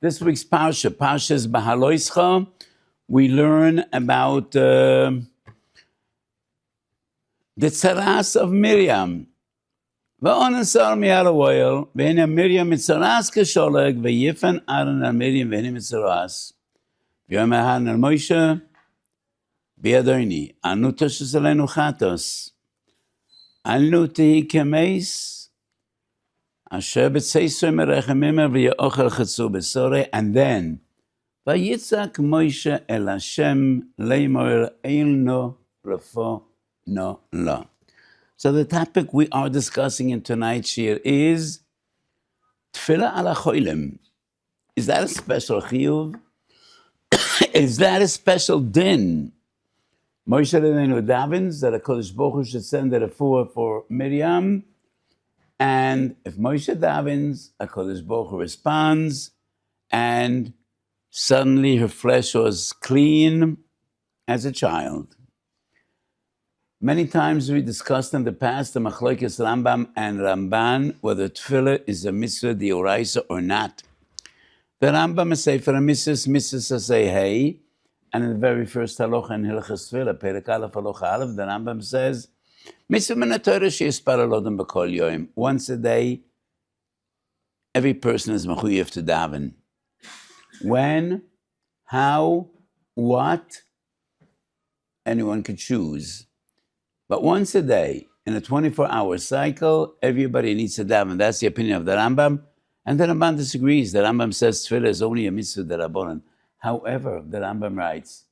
This week's Parsha, Parsha's Bahaloischa, we learn about the tzaras of Miriam. Va'onasar mi'arawoyel, ve'ena Miriam mitzaras kesholeg, ve'yifen Aaron al Miriam ve'ena mitzaras. V'yom Aaron al Moshe, bi'adoni, anu toshes alenu chatos, anu tehi kemeis, asher b'tzeiso merechemimah v'ya'ochel chetzu b'sorei, and then, Vayitzak Moshe el Hashem leimor eilno rafo no la. So the topic we are discussing in tonight's shiur is Tefillah ala cholim. Is that a special chiyuv? Is that a special din? Moshe Rabbeinu davens that HaKadosh Baruch Hu should send a refuah for Miriam, and if Moshe davens, HaKadosh Baruch Hu responds, and suddenly her flesh was clean as a child. Many times we discussed in the past the machlokes Rambam and Ramban whether tefillah is a mitzvah d'oraisa or not. The Rambam say for a mitzvah say hey, and in the very first halakha in Hilchos Tefillah, Perek Aleph Halakha Aleph, the Rambam says mitzvah min haTorah sheyispalel odom b'kol yom. Once a day, every person is mechuyev to daven. When, how, what, anyone could choose. But once a day, in a 24-hour cycle, everybody needs to daven. That's the opinion of the Rambam. And the Rambam disagrees. The Rambam says tefillah is only a mitzvah d'Rabbanan. However, the Rambam writes,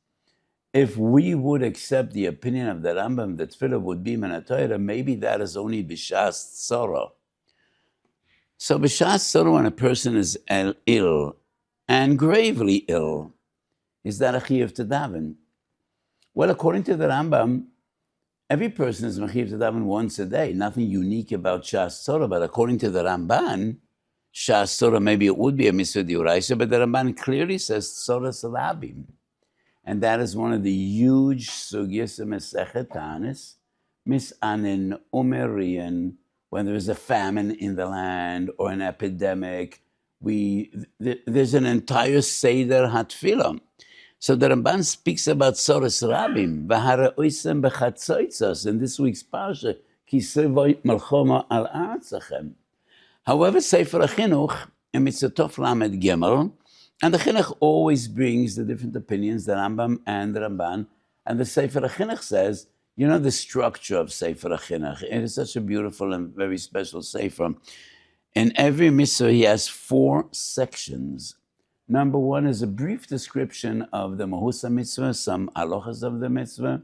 if we would accept the opinion of the Rambam that tefillah would be min haTorah, maybe that is only b'shas tzara. So b'shas tzara, when a person is ill, and gravely ill, is that a chiyuv to daven? Well, according to the Rambam, every person is chiyuv to daven once a day. Nothing unique about Shas Tzora, but according to the Ramban, Shas Tzora, maybe it would be a mitzvah d'oraisa, but the Ramban clearly says Tzora Salabim. And that is one of the huge sugyas of Masechet Tanis, misanin, umerian, when there is a famine in the land or an epidemic. There's an entire Seder HaTfilah. So the Ramban speaks about Tzoros Rabim, v'hara oisem b'chatzoitzos, in this week's Parsha, ki sevoi melchoma al artzachem. However, Sefer HaChinuch, in Mitzvah Tov Lamed Gimel, and the Chinuch always brings the different opinions, the Rambam and the Ramban, and the Sefer HaChinuch says, you know the structure of Sefer HaChinuch. It is such a beautiful and very special Sefer. In every mitzvah, he has 4 sections. Number 1 is a brief description of the Mahusa mitzvah, some halachas of the mitzvah,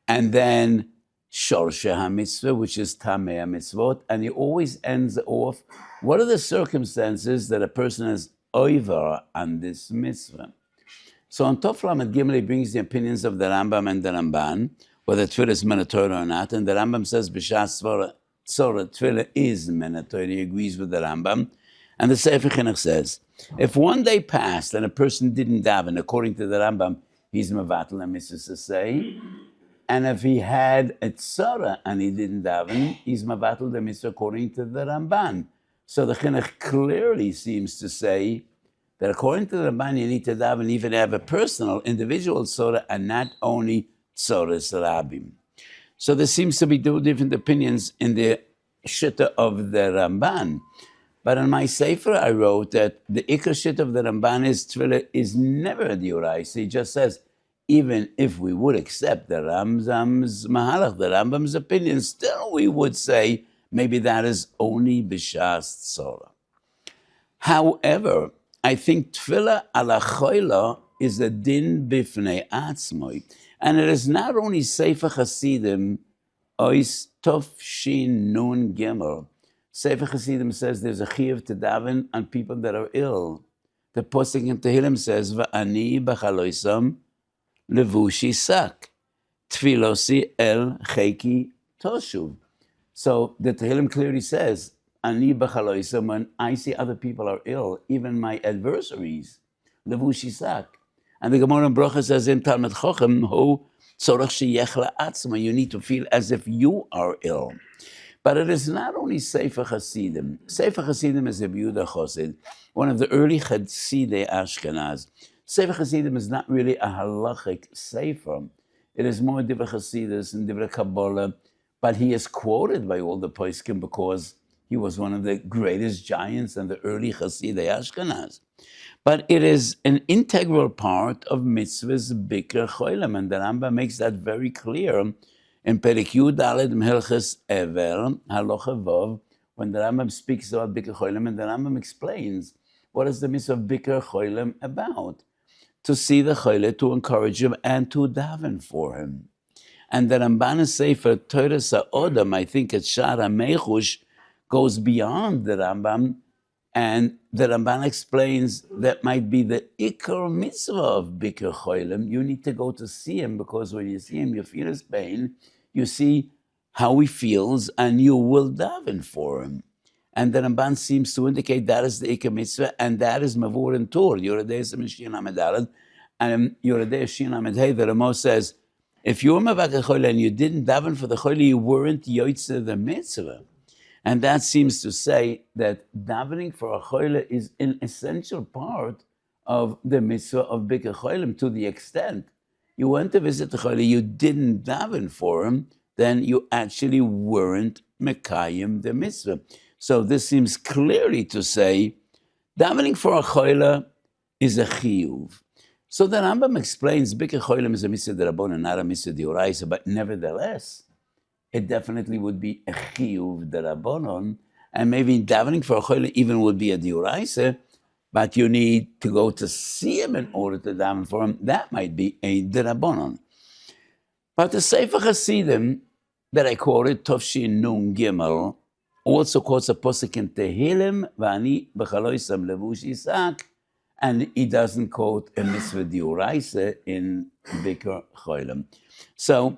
and then Shorshe HaMitzvah, which is Tamei HaMitzvot, and he always ends off, what are the circumstances that a person is over on this mitzvah? So on Tov Lamed Gimel, he brings the opinions of the Rambam and the Ramban, whether tefillah is min haTorah or not, and the Rambam says, B'shas Tzora, tefillah is min haTorah. He agrees with the Rambam. And the Sefer Chinuch says, if one day passed and a person didn't daven, according to the Rambam, he's mevatel a mitzvah say. And if he had a tzara and he didn't daven, he's mevatel the mitzvah according to the Ramban. So the Chinuch clearly seems to say that according to the Ramban, you need to daven even have a personal, individual tzara and not only tzoros rabim. So there seems to be 2 different opinions in the shitta of the Ramban. But in my sefer, I wrote that the ikar shitta of the Ramban is tefillah is never a d'oraisa. He just says, even if we would accept the Rambam's mahalach, the Rambam's opinion, still we would say maybe that is only b'shas tzora. However, I think tefillah ala choila is a din bifnei atzmoi. And it is not only Sefer Hasidim, Ois Tov Shin Nun Gimel. Sefer Hasidim says there's a chiyuv to daven on people that are ill. The Posuk in Tehillim says, V'ani b'chaloisam levushi sak, tfilosi el cheki toshuv. So the Tehillim clearly says, Ani b'chaloisam, when I see other people are ill, even my adversaries, levushi sak. And the Gemara in Bracha says in Talmud Chochem, you need to feel as if you are ill. But it is not only Sefer Hasidim. Sefer Hasidim is a Yehuda Chosid, one of the early Chasidei Ashkenaz. Sefer Hasidim is not really a halachic Sefer. It is more Divrei Hasidus and Divrei Kabbalah, but he is quoted by all the poskim because he was one of the greatest giants and the early Chasidei Ashkenaz. But it is an integral part of Mitzvah's Bikur Choilem, and the Rambam makes that very clear in Perek Yud Daled Melches Ever, Halakha Vav, when the Rambam speaks about Bikur Choilem, and the Rambam explains what is the Mitzvah of Bikur Choilem about. To see the Choile, to encourage him, and to daven for him. And the Ramban Sefer Torah Sa'odam, I think it's Shara Mechush, goes beyond the Rambam, and the Ramban explains that might be the Ikar Mitzvah of Bikur Choilem. You need to go to see him, because when you see him, you feel his pain, you see how he feels, and you will daven for him. And the Ramban seems to indicate that is the Ikar Mitzvah, and that is Mavur and Tur. Yoredei is Shin Lamed Daled, and Yoredei Shin Lamed Hey. The Ramo says, if you were Mavakeh Choile and you didn't daven for the Choile, you weren't Yotzei the Mitzvah. And that seems to say that davening for a Choile is an essential part of the Mitzvah of Bikur Choilem, to the extent you went to visit the Choile, you didn't daven for him, then you actually weren't Mekayim the Mitzvah. So this seems clearly to say, davening for a choila is a chiyuv. So the Rambam explains, Bikur Choilem is a mitzvah d'Rabbanan, not a mitzvah d'Oraisa, but nevertheless, it definitely would be a chiyuv d'Rabbanan, and maybe davening for a choila even would be a d'Oraisa, but you need to go to see him in order to daven for him. That might be a d'Rabbanan. But the Sefer Hasidim that I quoted, Tovshin Nun Gimel, also quotes a posuk in Tehillim, V'ani b'chaloisam levush Yisak, and he doesn't quote a mitzvah d'Oraisa in Bikur Choilem. So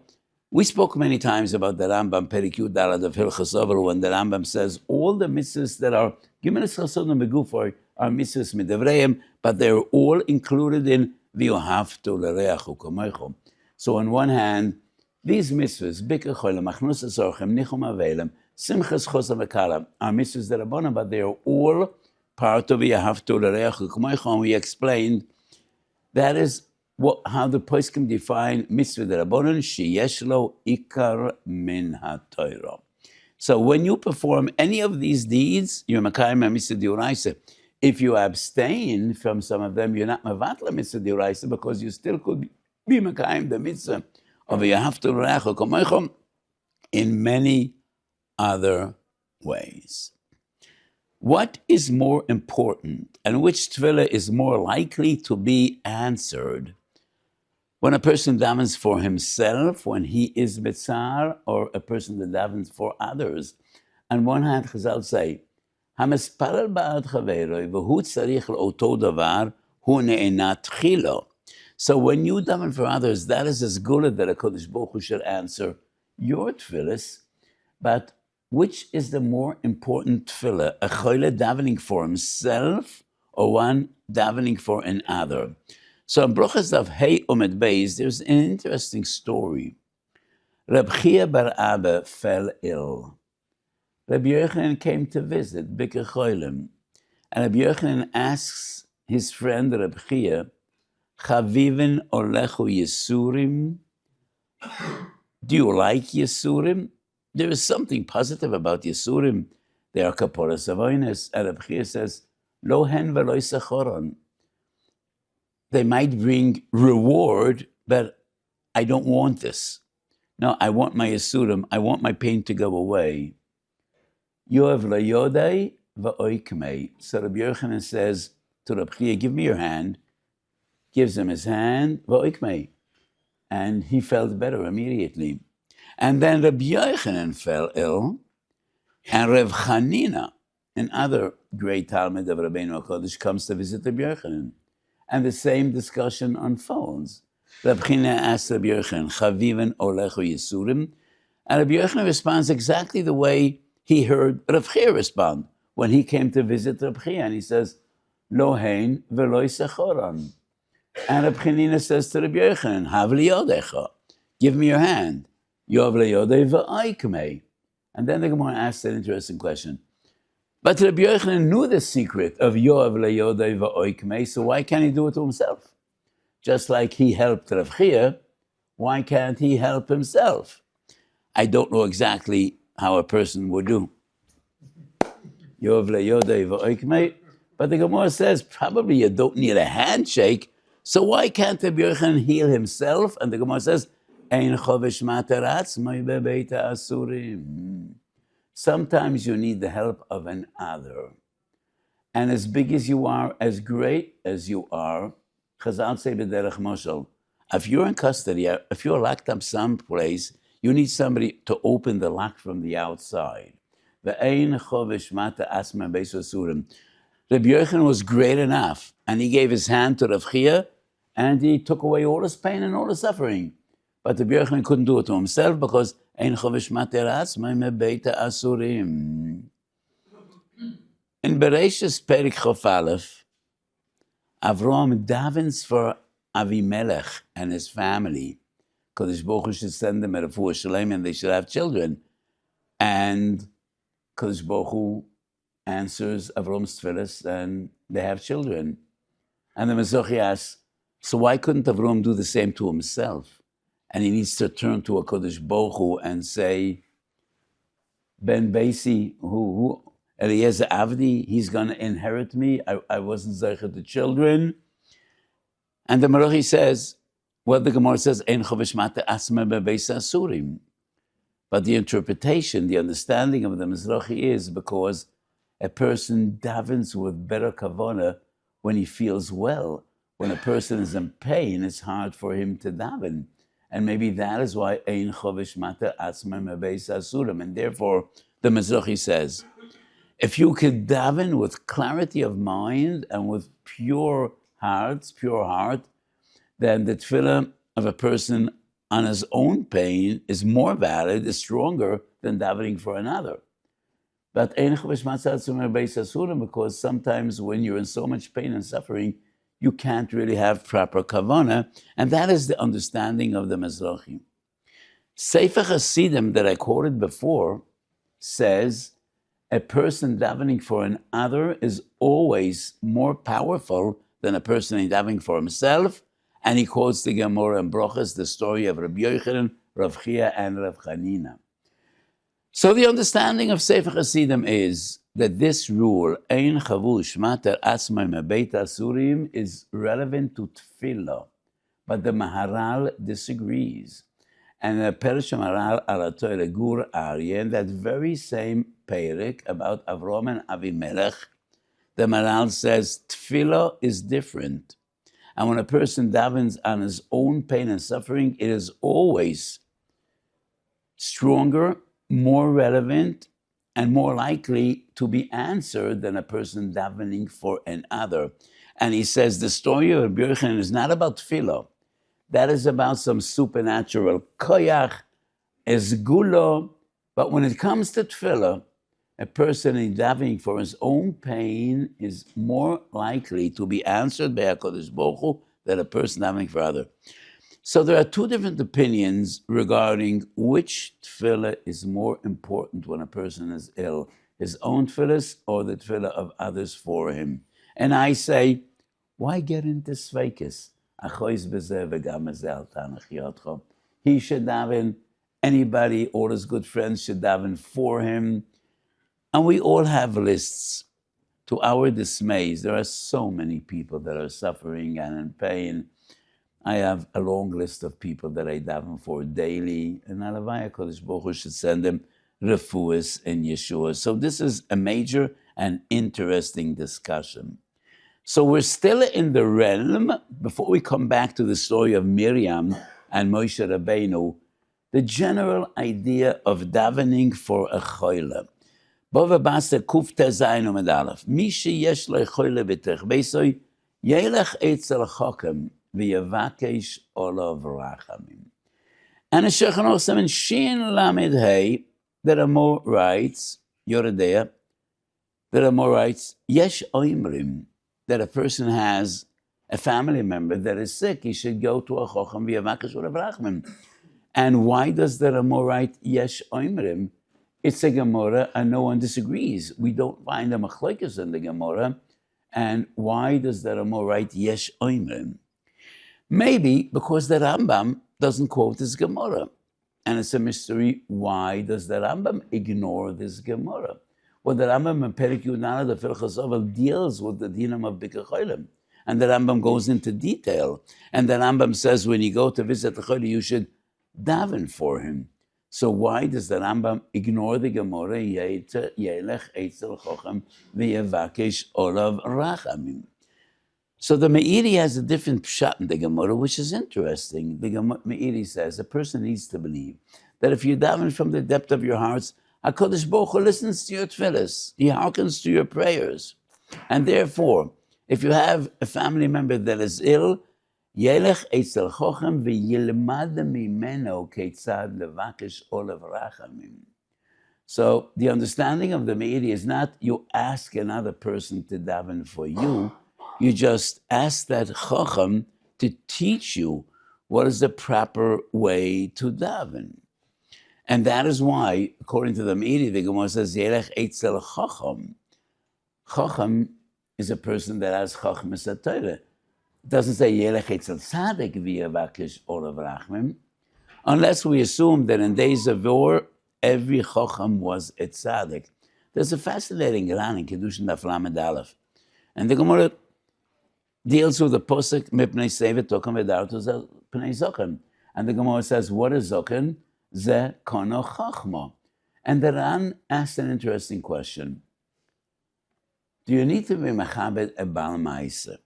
we spoke many times about the Rambam, Perek Yud Daled of Hilchos Ovel, when the Rambam says all the mitzvahs that are Gimelis Chasodim Begufoi are mitzvahs midavreim, but they're all included in V'yohavtu l'reachu kamoicho. So on one hand, these mitzvahs, Bikur Choilem, Achnus Esorchem, Nichum Avelem, Simchas Chosam V'Kala, are mitzvahs d'Rabbanan, but they are all part of V'yohavtu l'reachu kamoicho, and we explained that is how the poskim define mitzvah d'Rabbanan, sheyesh lo ikar min haTorah. So when you perform any of these deeds, you're makayim a mitzvah d'Oraisa. If you abstain from some of them, you're not mavatla mitzvah d'Oraisa, because you still could be makayim the mitzvah of V'yohavtu l'reachu kamoicho in many other ways. What is more important, and which tefillah is more likely to be answered? When a person davens for himself, when he is mitzar, or a person that davens for others. On one hand, Chazal say, "Hamespalel ba'ad chaveroi v'hu tzarich l'oto davar hu ne'enat chilo." So when you daven for others, that is as good that a Kodesh Baruch Hu should answer your tefillas. But which is the more important tefillah? A choile davening for himself, or one davening for another? So in Brochas of Hey Umed Beis, there's an interesting story. Reb Chia bar Abba fell ill. Rabbi Yochanan came to visit Bikur Choilem, and Rabbi Yochanan asks his friend Reb Chia, Chavivin olechu Yesurim? Do you like Yesurim? There is something positive about Yesurim. They are kaporas avonos. And Reb Chia says, Lo hen v'lo yisachoron. They might bring reward, but I don't want this. No, I want my Yesurim. I want my pain to go away. Yoav layodai va'oikmei. So Rabbi Yochanan says to Reb Chia, give me your hand. Gives him his hand, va'oikmei. And he felt better immediately. And then Rabbi Yochanan fell ill, and Reb Chanina, another great Talmud of Rabbeinu HaKodesh, comes to visit Rabbi Yochanan. And the same discussion unfolds. Rabbi Chanina asks Rabbi Yochanan, Chaviven olechu Yesurim? And Rabbi Yochanan responds exactly the way he heard Rav Chia respond when he came to visit Rabbi Chia, and he says, Lo hein v'lo yisachoron. And Rabbi Chanina says to Rabbi Yochanan, Hav li yodecha, give me your hand. Yoav li yodei v'oikmei. And then the Gemara asks an interesting question. But Rabbi Yochanan knew the secret of Yoav leYodai va'oikmei, so why can't he do it to himself? Just like he helped Rav Chiya, why can't he help himself? I don't know exactly how a person would do. Yoav leYodai va'oikmei, but the Gemara says probably you don't need a handshake, so why can't Rabbi Yochanan heal himself? And the Gemara says, Ein chovesh materatz moi bebeita asurim. Sometimes you need the help of another. And as big as you are, as great as you are, Chazal say b'derech moshel, if you're in custody, if you're locked up someplace, you need somebody to open the lock from the outside. Ve'ein chovesh materatz moi bebeita asurim. Rabbi Yochanan was great enough, and he gave his hand to Rav Chiya, and he took away all his pain and all his suffering. But Rabbi Yochanan couldn't do it to himself because Ein chovesh materatz moi bebeita asurim. In Bereshis Perik Chof Aleph, Avraham davens for Avimelech and his family. Kodesh Baruch Hu should send them a refuah shalem and they should have children. And Kodesh Baruch Hu answers Avram's tefillas and they have children. And the Mizrahi asks, so why couldn't Avram do the same to himself? And he needs to turn to a Kodesh Baruch Hu and say, Ben Beisi, who Eliezer Avdi, he's going to inherit me. I wasn't zeicher the children. And the Marachi says, well, the Gemara says, Ein chovesh materatz moi bebeita asurim. But the interpretation, the understanding of the Mizrahi is because a person davens with better kavanah when he feels well. When a person is in pain, it's hard for him to daven. And maybe that is why Ein chovesh materatz moi bebeita asurim. And therefore, the Mizrahi says, if you could daven with clarity of mind and with pure heart, then the tefillah of a person on his own pain is more valid, is stronger than davening for another. But Ein chovesh materatz moi bebeita asurim, because sometimes when you're in so much pain and suffering, you can't really have proper kavanah, and that is the understanding of the Mizrahi. Sefer Hasidim that I quoted before says a person davening for another is always more powerful than a person davening for himself, and he quotes the Gemara and Brochas, the story of Rabbi Yochanan, Rav Chiya, and Rav Chanina. So the understanding of Sefer Hasidim is that this rule, Ein chavush materatz moi bebeita asurim, is relevant to tefillah, but the Maharal disagrees. And the Perush Maharal al Torah Gur Aryeh, in that very same Perek about Avram and Avimelech, the Maharal says tefillah is different. And when a person davens on his own pain and suffering, it is always stronger, more relevant, and more likely to be answered than a person davening for another. And he says the story of Rabbi Yochanan is not about tefillah. That is about some supernatural koyach, esgulo. But when it comes to tefillah, a person in davening for his own pain is more likely to be answered by HaKadosh Baruch Hu than a person davening for other. So there are two different opinions regarding which tefillah is more important when a person is ill, his own tefillah or the tefillah of others for him. And I say, why get into sveikis? He should daven, anybody, all his good friends should daven for him. And we all have lists. To our dismays, there are so many people that are suffering and in pain. I have a long list of people that I daven for daily, and Alavaya Kodesh Baruch Hu should send them refuahs and Yeshua. So this is a major and interesting discussion. So we're still in the realm, before we come back to the story of Miriam and Moshe Rabbeinu, the general idea of davening for a choyle. Bava Basta Kufta Zayin Omed Aleph. Mi sheyesh lo choyle b'tech beisoy, yelech etzel chokem, v'yavakesh olav rachamim. And a Shulchan Aruch Siman Shin Lamed Hey, there are more rights, Yoredea, there are more rights, yesh oimrim, that a person has a family member that is sick, he should go to a chochem v'yavakesh olav rachamim. And why does there are more right, yesh oimrim? It's a Gemara, and no one disagrees. We don't find a machlokes in the Gemara. And why does the Rambam write Yesh Oimrim? Maybe because the Rambam doesn't quote this Gemara. And it's a mystery, why does the Rambam ignore this Gemara? Well, the Rambam in Perek Yudana, the Filchas Ovel, deals with the dinam of Bikkur Cholim. And the Rambam goes into detail. And the Rambam says when you go to visit the Cholim, you should daven for him. So why does the Rambam ignore the Gemara? Yelech eitzel chochem v'yevakesh olav rachamim. So the Meiri has a different pshat in the Gemara, which is interesting. The Meiri says a person needs to believe that if you daven from the depth of your hearts, HaKadosh Baruch Hu listens to your tefillas. He hearkens to your prayers. And therefore, if you have a family member that is ill, Yelech eitzel chochem v'yilmad mimeno ketzad levakesh olav rachamim. So the understanding of the Meiri is not you ask another person to daven for you. You just ask that chacham to teach you what is the proper way to daven. And that is why, according to the Meiri, the Gemara says, Yelech eitzel chacham. Chacham is a person that has chachmas HaTorah. It doesn't say Yelech eitzel tzaddik v'yevakesh olav rachamim, unless we assume that in days of war, every chacham was a tzaddik. There's a fascinating Ran in Kedushin Daf Lamed Aleph. And the Gemara deals with the posuk mipnei sevet token v'dartu pnei zoken. And the Gemara says, what is zoken? Ze kono chachma. And the Ran asked an interesting question. Do you need to be mechabed a Baal Ma'aseh?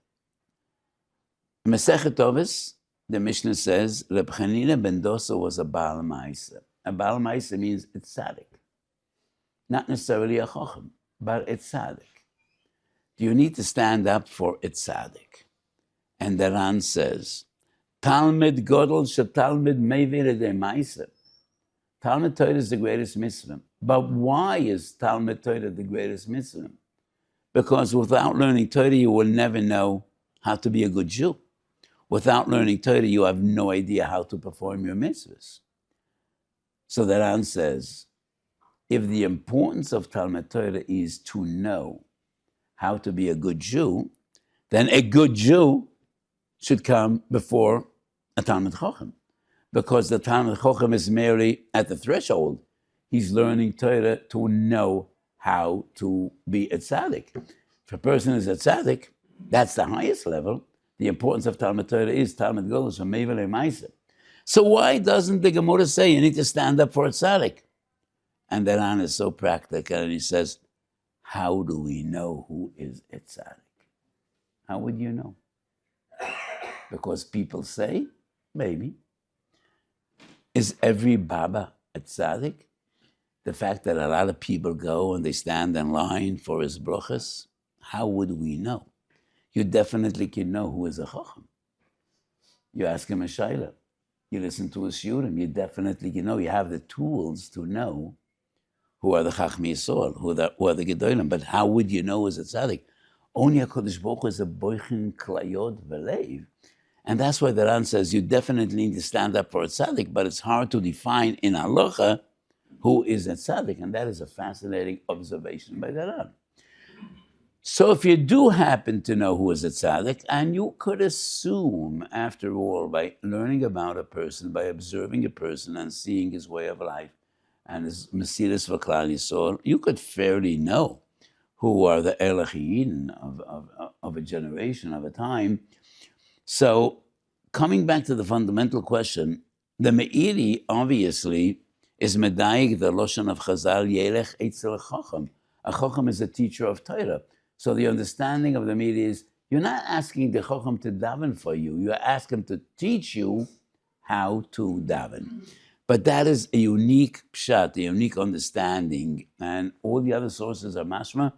Masechet Ovis, the Mishnah says, Reb Chanina ben Dosa was a Baal Ma'aseh. A Baal Ma'aseh means it's tzaddik. Not necessarily a chacham, but it's tzaddik. Do you need to stand up for a tzaddik? And the Ran says, Talmud Godel shetalmud meivir de Ma'aseh. Talmud Torah is the greatest mitzvah. But why is Talmud Torah the greatest mitzvah? Because without learning Torah, you will never know how to be a good Jew. Without learning Torah, you have no idea how to perform your mitzvahs. So the Ran says, if the importance of Talmud Torah is to know how to be a good Jew, then a good Jew should come before a Talmud Chacham. Because the Talmud Chacham is merely at the threshold. He's learning Torah to know how to be a tzaddik. If a person is a tzaddik, that's the highest level. The importance of Talmud Torah is Talmud Golos from Meivir Ma'aseh. So why doesn't the Gemara say you need to stand up for a tzaddik? And the Ran is so practical, and he says, how do we know who is a tzaddik? How would you know? Because people say, maybe. Is every Baba a tzaddik? The fact that a lot of people go and they stand in line for his brachas, how would we know? You definitely can know who is a chacham. You ask him a shayla. You listen to his shiurim. You definitely can know. You have the tools to know who are the chachmi yisrael, who are the gedolim. But how would you know who is a tzaddik? Only HaKadosh Baruch Hu is a boichin klayot v'leiv. And that's why the Ran says you definitely need to stand up for a tzaddik, but it's hard to define in halakha who is a tzaddik. And that is a fascinating observation by the Ran. So if you do happen to know who is a tzaddik, and you could assume, after all, by learning about a person, by observing a person and seeing his way of life and his mesiras v'klal yisrael, you could fairly know who are the elachiyim of a generation, of a time. So coming back to the fundamental question, the Meiri obviously is medayik the loshan of Chazal, Yelech eitzel chacham. A chacham is a teacher of Torah. So the understanding of the Meiri is, you're not asking the chacham to daven for you. You ask him to teach you how to daven. But that is a unique pshat, a unique understanding. And all the other sources are mashma.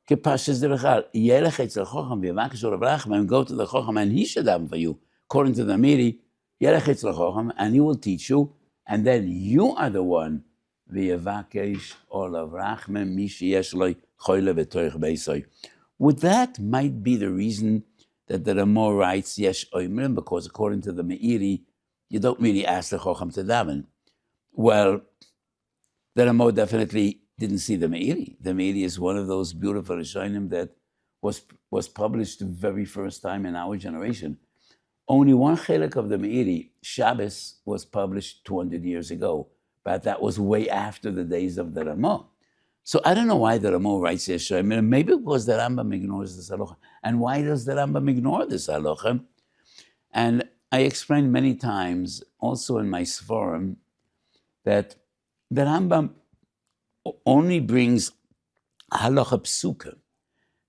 Kepashas derechal. Yelech eitzel chacham v'yevakesh olav rachamim. Go to the chacham and he should daven for you. According to the Meiri, Yelech eitzel chacham, and he will teach you. And then you are the one v'yevakesh olav rachamim mi sheyesh lo would that might be the reason that the Ramah writes Yesh Oimrim, because according to the Meiri, you don't really ask the Chacham to daven. Well, The Ramo definitely didn't see the Meiri. The Meiri is one of those beautiful Rishonim that was published the very first time in our generation. Only one chelik of the Meiri, Shabbos, was published 200 years ago, but that was way after the days of the Ramo. So I don't know why the Ramo writes Yeshua. Maybe because the Rambam ignores this halacha. And why does the Rambam ignore this halacha? And I explained many times, also in my Sforim, that the Rambam only brings halacha psuka.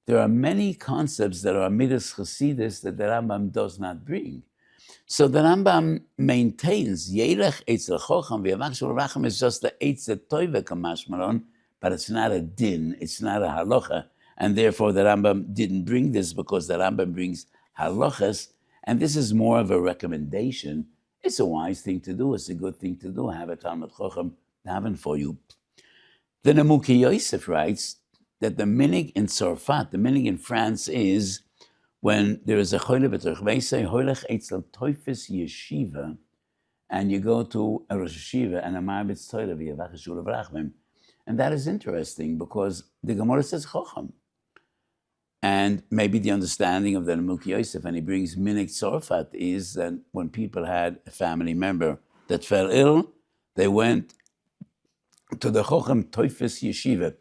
There are many concepts that are midas chasidus that the Rambam does not bring. So the Rambam maintains Yelech Eitz Chocham v'Yavach Shul Racham is just the Eitz Toive Kamashmaron, but it's not a din, it's not a halacha, and therefore the Rambam didn't bring this because the Rambam brings halachas, and this is more of a recommendation. It's a wise thing to do, it's a good thing to do, have a Talmud Chacham daven for you. The Nemuki Yosef writes that the minig in Tzarfat, the minig in France is when there is a choyle b'torch veisei holech eitzel toifes yeshiva, and you go to a Rosh Yeshiva and a marbitz toile v'yavach shul v'rachmim. And that is interesting because the Gemara says Chocham. And maybe the understanding of the Nemuki Yosef, and he brings minig Tzarfat, is that when people had a family member that fell ill, they went to the Chocham toifes yeshiva.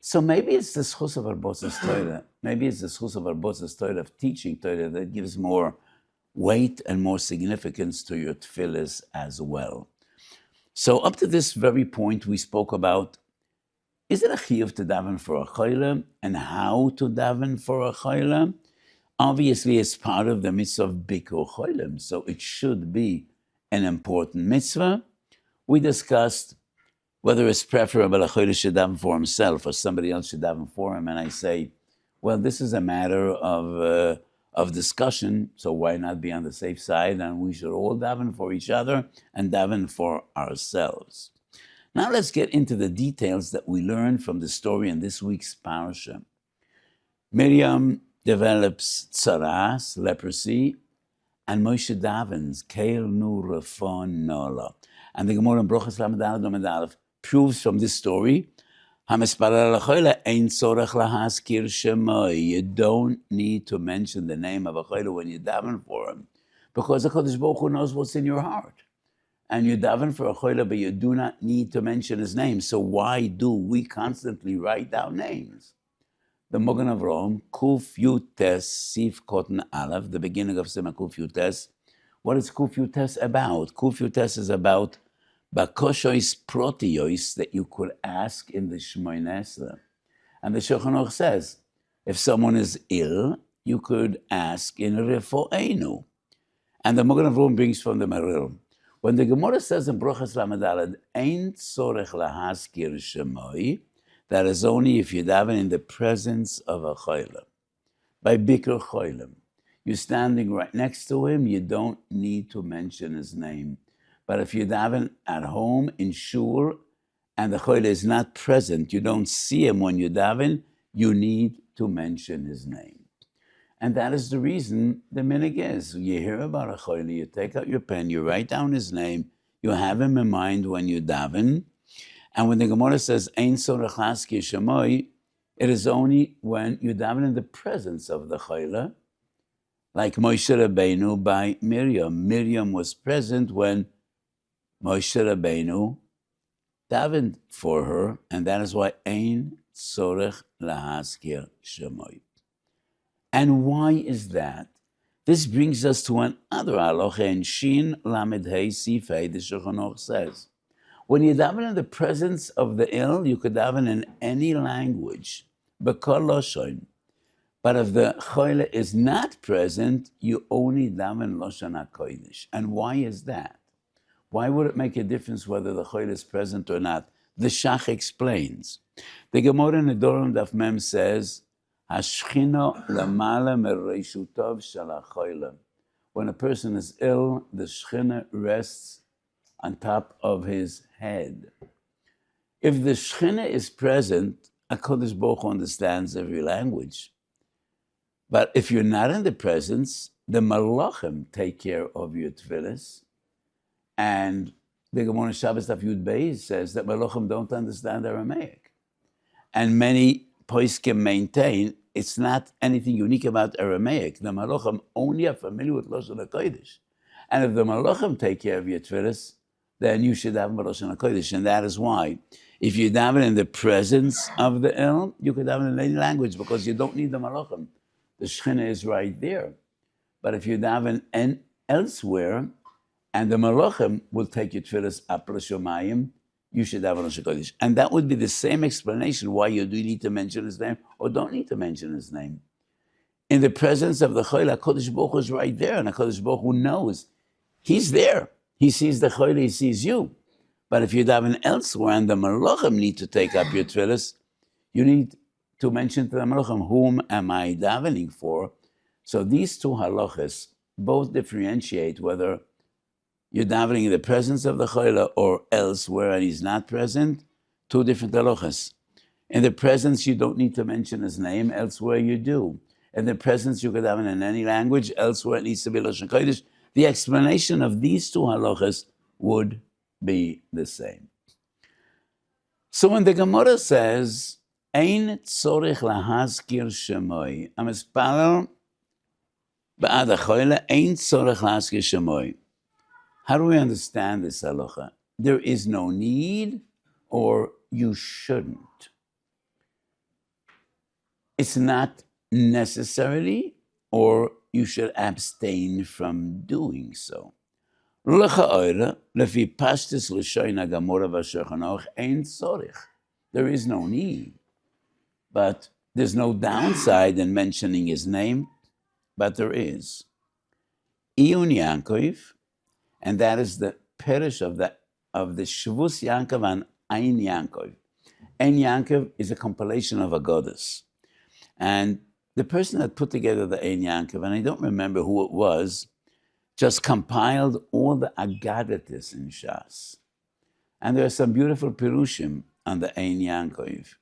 So maybe it's the schus of Arbosas Torah. Maybe it's the schus of Arbosas Torah, of teaching Torah, that gives more weight and more significance to your tefillas as well. So up to this very point, we spoke about, is it a chiyuv to daven for a choyle, and how to daven for a choyle? Obviously, it's part of the mitzvah of bikur choylem, so it should be an important mitzvah. We discussed whether it's preferable a choyle should daven for himself or somebody else should daven for him. And I say, well, this is a matter of discussion, so why not be on the safe side? And we should all daven for each other and daven for ourselves. Now let's get into the details that we learned from the story in this week's parasha. Miriam develops tsaras, leprosy, and Moshe davens, keil nu refon nola. And the Gemara in Brochas Lamed Aleph proves from this story, you don't need to mention the name of a choyle when you daven for him, because the Kodesh Baruch Hu knows what's in your heart. And you daven for a choyle, but you do not need to mention his name. So why do we constantly write down names? The Mogen of Rome, Kuf Yutes Sif Koten Aleph, the beginning of Sema Kuf Yutes. What is Kuf Yutes about? Kuf Yutes is about bakoshois protiois that you could ask in the Shmoneh Esrei. And the Shulchan Aruch says, if someone is ill, you could ask in Refo'enu. And the Mogen of Rome brings from the Meril. When the Gemara says in Brochas Lamed Aleph, Ein tzorech lahaskir shemoi, that is only if you daven in the presence of a choyle. By bikur choylem. You're standing right next to him, you don't need to mention his name. But if you daven at home in Shiur and the choyle is not present, you don't see him when you daven, you need to mention his name. And that is the reason the minig is. You hear about a choyle, you take out your pen, you write down his name, you have him in mind when you daven. And when the Gemara says, Ein sorech laskir shemoi, it is only when you daven in the presence of the choyle, like Moshe Rabbeinu by Miriam. Miriam was present when Moshe Rabbeinu davened for her, and that is why Ein Tzorech Lahaskir Shemoi. And why is that? This brings us to another halacha in Shin Lamed Hei Sifei, the Shulchan Aruch says. When you daven in the presence of the ill, you could daven in any language, B'kol Lashon. But if the choyle is not present, you only daven Lashon HaKodesh. And why is that? Why would it make a difference whether the choyle is present or not? The Shach explains. The Gemara in the Doron Daf Mem says, Hashchina lamala mereshutov shel hachoyle. When a person is ill, the Shechina rests on top of his head. If the Shechina is present, HaKadosh Baruch Hu understands every language. But if you're not in the presence, the Malachim take care of your tefillas, and the Gemara Shabbos Daf Yud Beis says that Malachim don't understand Aramaic. And many poskim maintain it's not anything unique about Aramaic. The Malachim only are familiar with Lashon HaKodesh. And if the Malachim take care of your tefillas, then you should have Lashon HaKodesh. And that is why, if you daven in the presence of the El, you could daven in any language because you don't need the Malachim. The Shekhinah is right there. But if you daven elsewhere, and the Malachim will take your tefillas up l'shomayim, you should have Lashon HaKodesh. And that would be the same explanation why you do need to mention his name or don't need to mention his name. In the presence of the Chayla, HaKadosh Baruch Hu is right there, and HaKadosh Baruch Hu knows. He's there. He sees the Chayla, he sees you. But if you daven elsewhere and the Malachim need to take up your tefillas, you need to mention to the Malachim, whom am I davening for? So these two halachas both differentiate whether you're davening in the presence of the Chayla or elsewhere and he's not present. Two different halachas. In the presence, you don't need to mention his name. Elsewhere, you do. In the presence, you could daven in any language. Elsewhere, it needs to be Lashon Kodesh. The explanation of these two halachas would be the same. So when the Gemara says, Ein tzorich lahazkir shemoi, amispalel ba'ad ha'choyle, ein tzorich lahazkir shemoi. How do we understand this halacha? There is no need, or you shouldn't. It's not necessarily, or you should abstain from doing so. There is no need, but there's no downside in mentioning his name, but there is. Iyun Yankov, and that is the perish of the Shavus Yankov and Ein Yankov. Ein Yankov is a compilation of a goddess. And the person that put together the Ein Yankov, and I don't remember who it was, just compiled all the Agadatis in Shas. And there are some beautiful Pirushim on the Ein Yankov.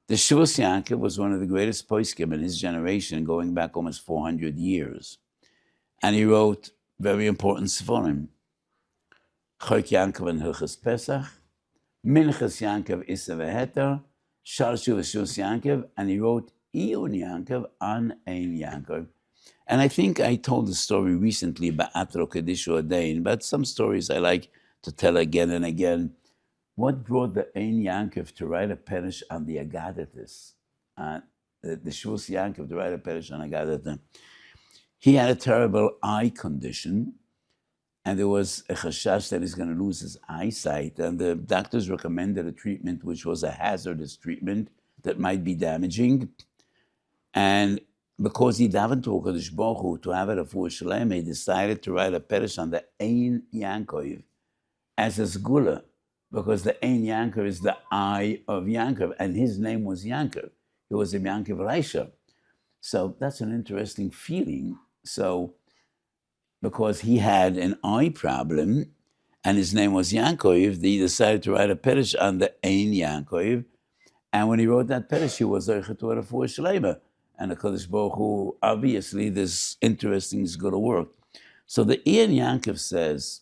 The Shavus Yankov was one of the greatest poskim in his generation, going back almost 400 years. And he wrote very important Sforim. Chok Yankov and Hilchas Pesach, Minchas Yankov Issa V'Heter, Shal Shavus Yankov, and he wrote Iyun Yankov on Ein Yankov. And I think I told the story recently about Atro Kedishu Adain, but some stories I like to tell again and again. What brought the Ein Yankov to write a perish on the Agadatis? The Shavus Yankov to write a perish on Agadatis. He had a terrible eye condition, and there was a chashash that he's going to lose his eyesight, and the doctors recommended a treatment which was a hazardous treatment that might be damaging. And because he davened to HaKadosh Baruch Hu to have it a full shalem, he decided to write a perish on the Ein Yankov as a sgula, because the Ein Yankov is the eye of Yankov, and his name was Yankov. He was a Yankov Reisha. So that's an interesting feeling. So, because he had an eye problem, and his name was Yankov, he decided to write a perish on the Ein Yankov. And when he wrote that perish, he was Zoche to a full shalem. And the Kodesh Baruch Hu, obviously, this interesting is going to work. So the Ein Yankov says,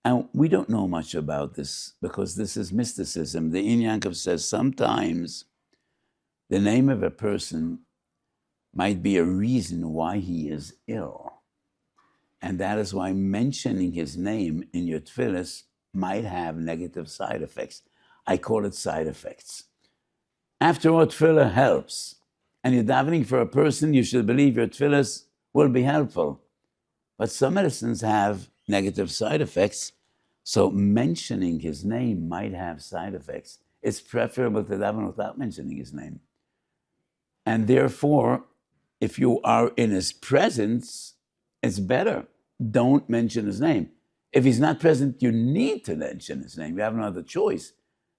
and we don't know much about this because this is mysticism. The Ein Yankov says sometimes the name of a person might be a reason why he is ill. And that is why mentioning his name in your tefillas might have negative side effects. I call it side effects. After all, tefillah helps. And you're davening for a person, you should believe your tefillas will be helpful. But some medicines have negative side effects, so mentioning his name might have side effects. It's preferable to daven without mentioning his name. And therefore, if you are in his presence, it's better. Don't mention his name. If he's not present, you need to mention his name. You have no other choice.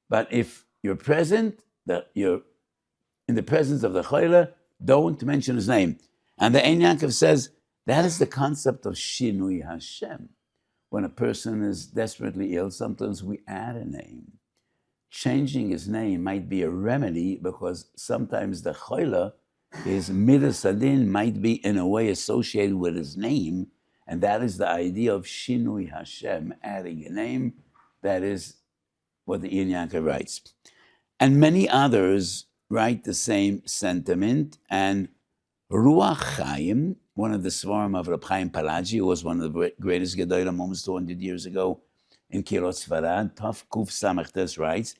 But if you're present, that you're in the presence of the Chayla, don't mention his name. And the Ein Yankov says, that is the concept of Shinui Hashem. When a person is desperately ill, sometimes we add a name. Changing his name might be a remedy because sometimes the Chayla, his Midas Adin, might be in a way associated with his name, And that is the idea of Shinui Hashem, adding a name. That is what the Ein Yaakov writes. And many others write the same sentiment. And Ruach Chaim, one of the Svarim of Reb Chaim Palagi, who was one of the greatest Gedolim almost 200 years ago in Kirot Sfarad, Tov Kuf Samachtes writes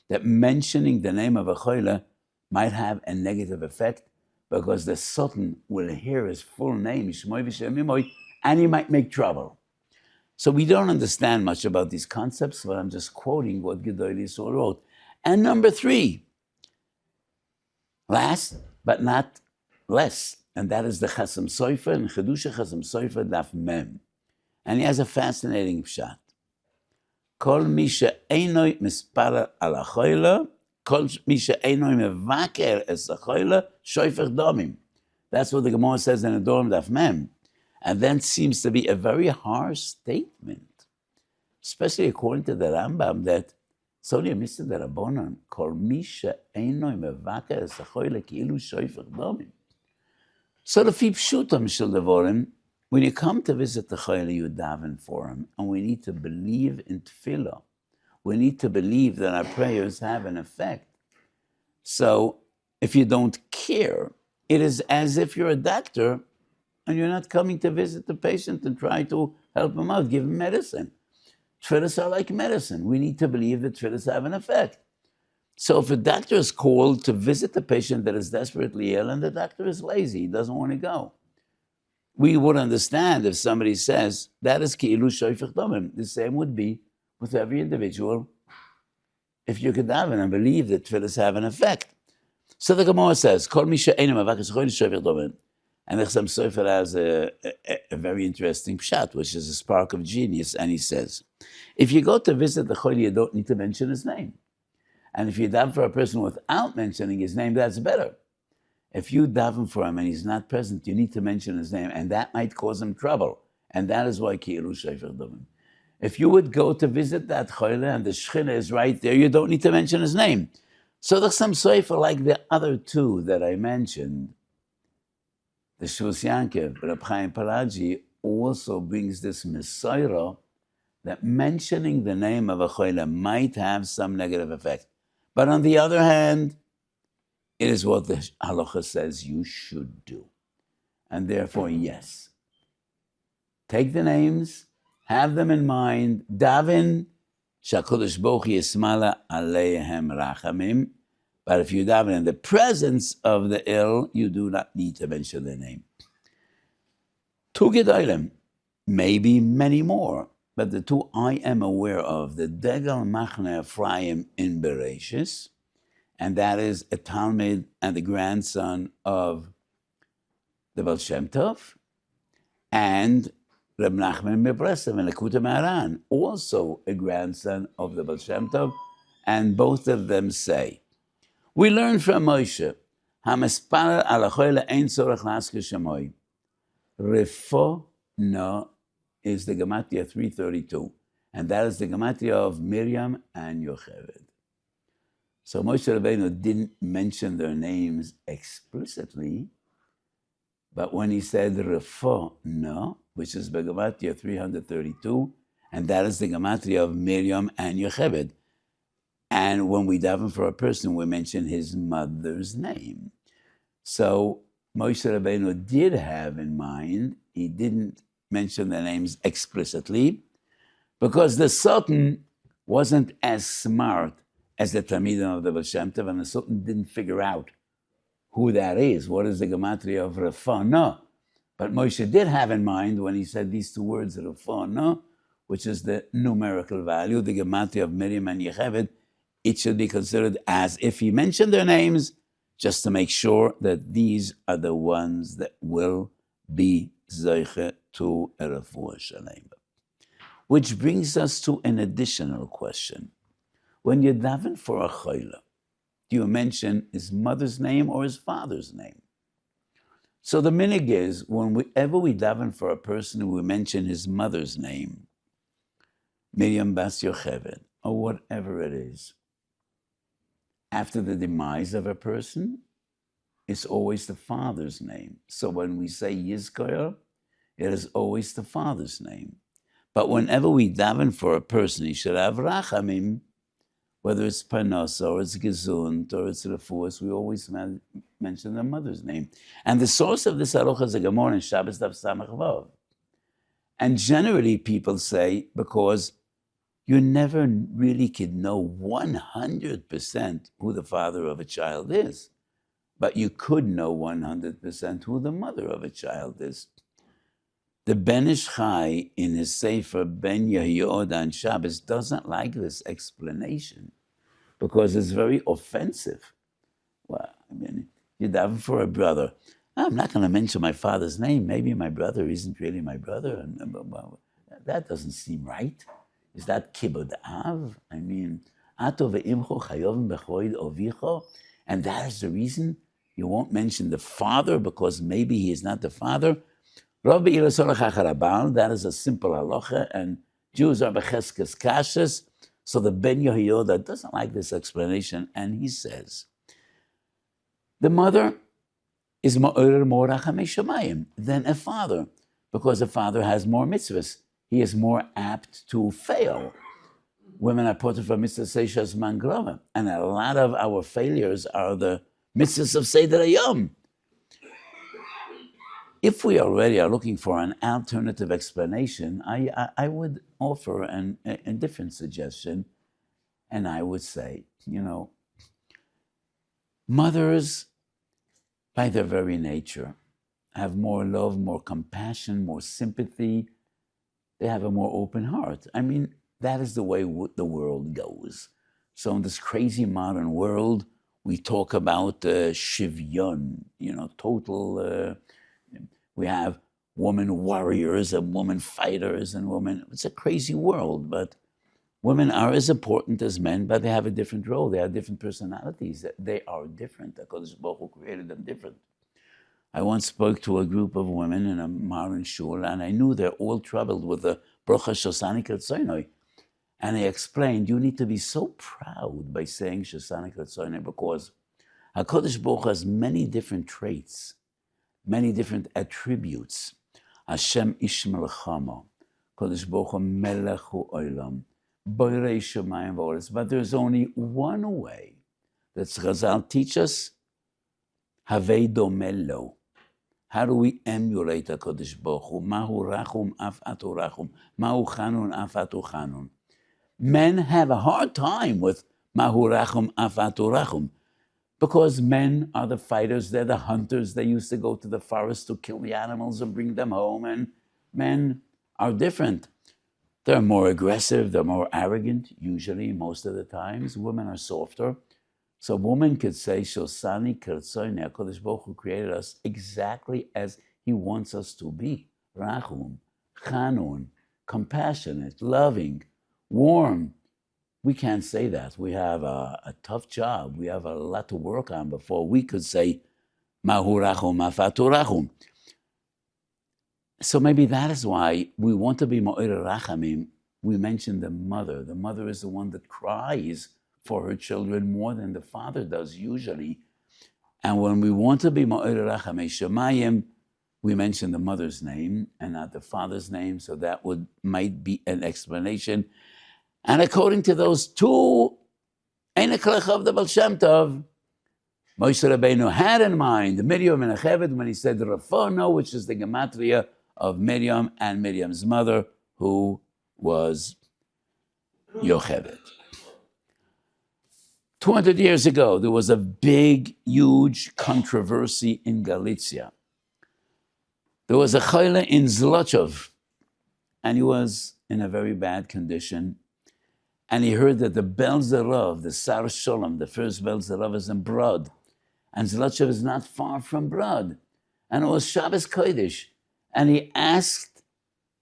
that mentioning the name of a choila might have a negative effect because the Sultan will hear his full name, Shmoy V'Shem Yimoy, and he might make trouble. So we don't understand much about these concepts, but I'm just quoting what Gedolei Yisrael wrote. And number 3, last but not less, and that is the Chasam Sofer, and Chedusha Chasam Sofer Daf Mem. And he has a fascinating pshat. Kol mi she'einoi misparer al hachoila, kol mi she'einoi mevaker es hachoila, shoifer domim. That's what the Gemara says in the Dorm Daf Mem. And that seems to be a very harsh statement, especially according to the Rambam, that so the Mitzvah the Rabbanon, kol mi she'einoi mevaker es hachoila ki'ilu shoifer domim. So the Pshutam Shel Devorim, when you come to visit the Chayla, you daven for him, and we need to believe in tefillah. We need to believe that our prayers have an effect. So if you don't care, it is as if you're a doctor and you're not coming to visit the patient and try to help him out, give him medicine. Tefillahs are like medicine. We need to believe that tefillahs have an effect. So if a doctor is called to visit the patient that is desperately ill and the doctor is lazy, he doesn't want to go, we would understand if somebody says, that is ki'ilu shoifech domim. The same would be with every individual if you could daven and believe that tefillahs have an effect. So the Gemara says, Kol mi she'einu mevaker shoifech domim. And the Chasam Sofer has a very interesting pshat, which is a spark of genius, and he says, if you go to visit the Choli, you don't need to mention his name. And if you daven for a person without mentioning his name, that's better. If you daven for him and he's not present, you need to mention his name, and that might cause him trouble. And that is why ki'ilu shofer domim. If you would go to visit that choile and the shechina is right there, you don't need to mention his name. So the Chasam Sofer, like the other 2 that I mentioned, the Shus Yankov, Reb Chaim Palagi, also brings this Mesorah that mentioning the name of a choile might have some negative effect. But on the other hand, it is what the halakha says you should do. And therefore, yes. Take the names, have them in mind, daven, sha'kodesh boch yismala aleihem rachamim. But if you daven in the presence of the ill, you do not need to mention their name. 2 gedolim, maybe many more, but the 2 I am aware of, the Degel Machne Ephraim in Bereshis, and that is a Talmud and the grandson of the Baal Shem Tov, and Reb Nachman Mebresev and Lekuta Maran, also a grandson of the Baal Shem Tov, and both of them say, we learn from Moshe, HaMesparer al hachoile ein tzorech laskir shemoy. Refo no is the Gematria 332, and that is the Gematria of Miriam and Yocheved. So Moshe Rabbeinu didn't mention their names explicitly, but when he said Refo no, which is the Gematria 332, and that is the Gematria of Miriam and Yocheved. And when we daven for a person, we mention his mother's name. So Moshe Rabbeinu did have in mind, he didn't mention their names explicitly, because the Sultan wasn't as smart as the Talmidim of the Baal Shem Tov, and the Sultan didn't figure out who that is. What is the Gematria of Refah? No. But Moshe did have in mind when he said these 2 words, Refah, no, which is the numerical value, the Gematria of Miriam and Yocheved, it should be considered as if he mentioned their names, just to make sure that these are the ones that will be Zeiche to a Refuah Shalem. Which brings us to an additional question. When you daven for a choila, do you mention his mother's name or his father's name? So the minig is, whenever we daven for a person, we mention his mother's name, Miriam Bas Yocheved, or whatever it is. After the demise of a person, it's always the father's name. So when we say Yizkoyer, it is always the father's name. But whenever we daven for a person, he should have rachamim, whether it's parnasa or it's gesund or it's refuas, we always mention the mother's name. And the source of this halakha is a Gemara in Shabbos Daf Samach Vav. And generally people say, because you never really can know 100% who the father of a child is, but you could know 100% who the mother of a child is. The Ben Ish Chai in his Sefer Ben Yehoyada on Shabbos doesn't like this explanation because it's very offensive. Well, I mean, you daven for a brother. I'm not going to mention my father's name. Maybe my brother isn't really my brother. That doesn't seem right. Is that kibud av? I mean, ato ve'imcho chayovim b'choid ovicho, and that is the reason you won't mention the father because maybe he is not the father. That is a simple halakha, and Jews are becheskes kashas. So the Ben Yehoyada doesn't like this explanation, and he says, the mother is more rachamei shamayim than a father, because a father has more mitzvahs. He is more apt to fail. Women are put for mitzvah seishas mangrova, and a lot of our failures are the mitzvahs of Seder Hayom. If we already are looking for an alternative explanation, I would offer a different suggestion, and I would say, mothers, by their very nature, have more love, more compassion, more sympathy. They have a more open heart. I mean, that is the way the world goes. So in this crazy modern world, we talk about shivyon, total... we have women warriors and women fighters and women... It's a crazy world, but women are as important as men, but they have a different role. They have different personalities. They are different. HaKadosh Baruch Hu created them different. I once spoke to a group of women in a modern shul, and I knew they're all troubled with the Brocha Shosani Kertzonoi. And I explained, you need to be so proud by saying Shosani Kertzonoi because HaKadosh Baruch Hu has many different traits, many different attributes. Hashem ish melchama, Kadosh Baruch Hu melech hu olam, boirei shemayim v'oretz. But there's only one way that Chazal teach us, havei domelo. How do we emulate HaKadosh Baruch Hu? Mahu rachum af atu rachum, mahu chanun af atu chanun. Men have a hard time with mahu rachum af atu rachum. Because men are the fighters, they're the hunters. They used to go to the forest to kill the animals and bring them home. And men are different. They're more aggressive, they're more arrogant, usually, most of the times. Women are softer. So a woman could say, Shosani Kertzoni, HaKadosh Baruch Hu created us exactly as He wants us to be. Rachum, Chanun, compassionate, loving, warm. We can't say that. We have a tough job. We have a lot to work on before we could say, Mahu rachum, afatu rachum. So maybe that is why we want to be Ma'ir Rachamim. We mentioned the mother. The mother is the one that cries for her children more than the father does usually. And when we want to be Ma'ir Rachamei Shemayim, we mention the mother's name and not the father's name. So that might be an explanation. And according to those two, Ein HaKlecha of the Baal Shem Tov, Moshe Rabbeinu had in mind Miriam and Yocheved when he said Rafono, which is the gematria of Miriam and Miriam's mother, who was Yocheved. 200 years ago, there was a big, huge controversy in Galicia. There was a chayla in Zlochov, and he was in a very bad condition. And he heard that the Bel Zerav, the Sar Sholem, the first Bel Zerav is in Brod. And Zlochov is not far from Brod. And it was Shabbos Kodesh. And he asked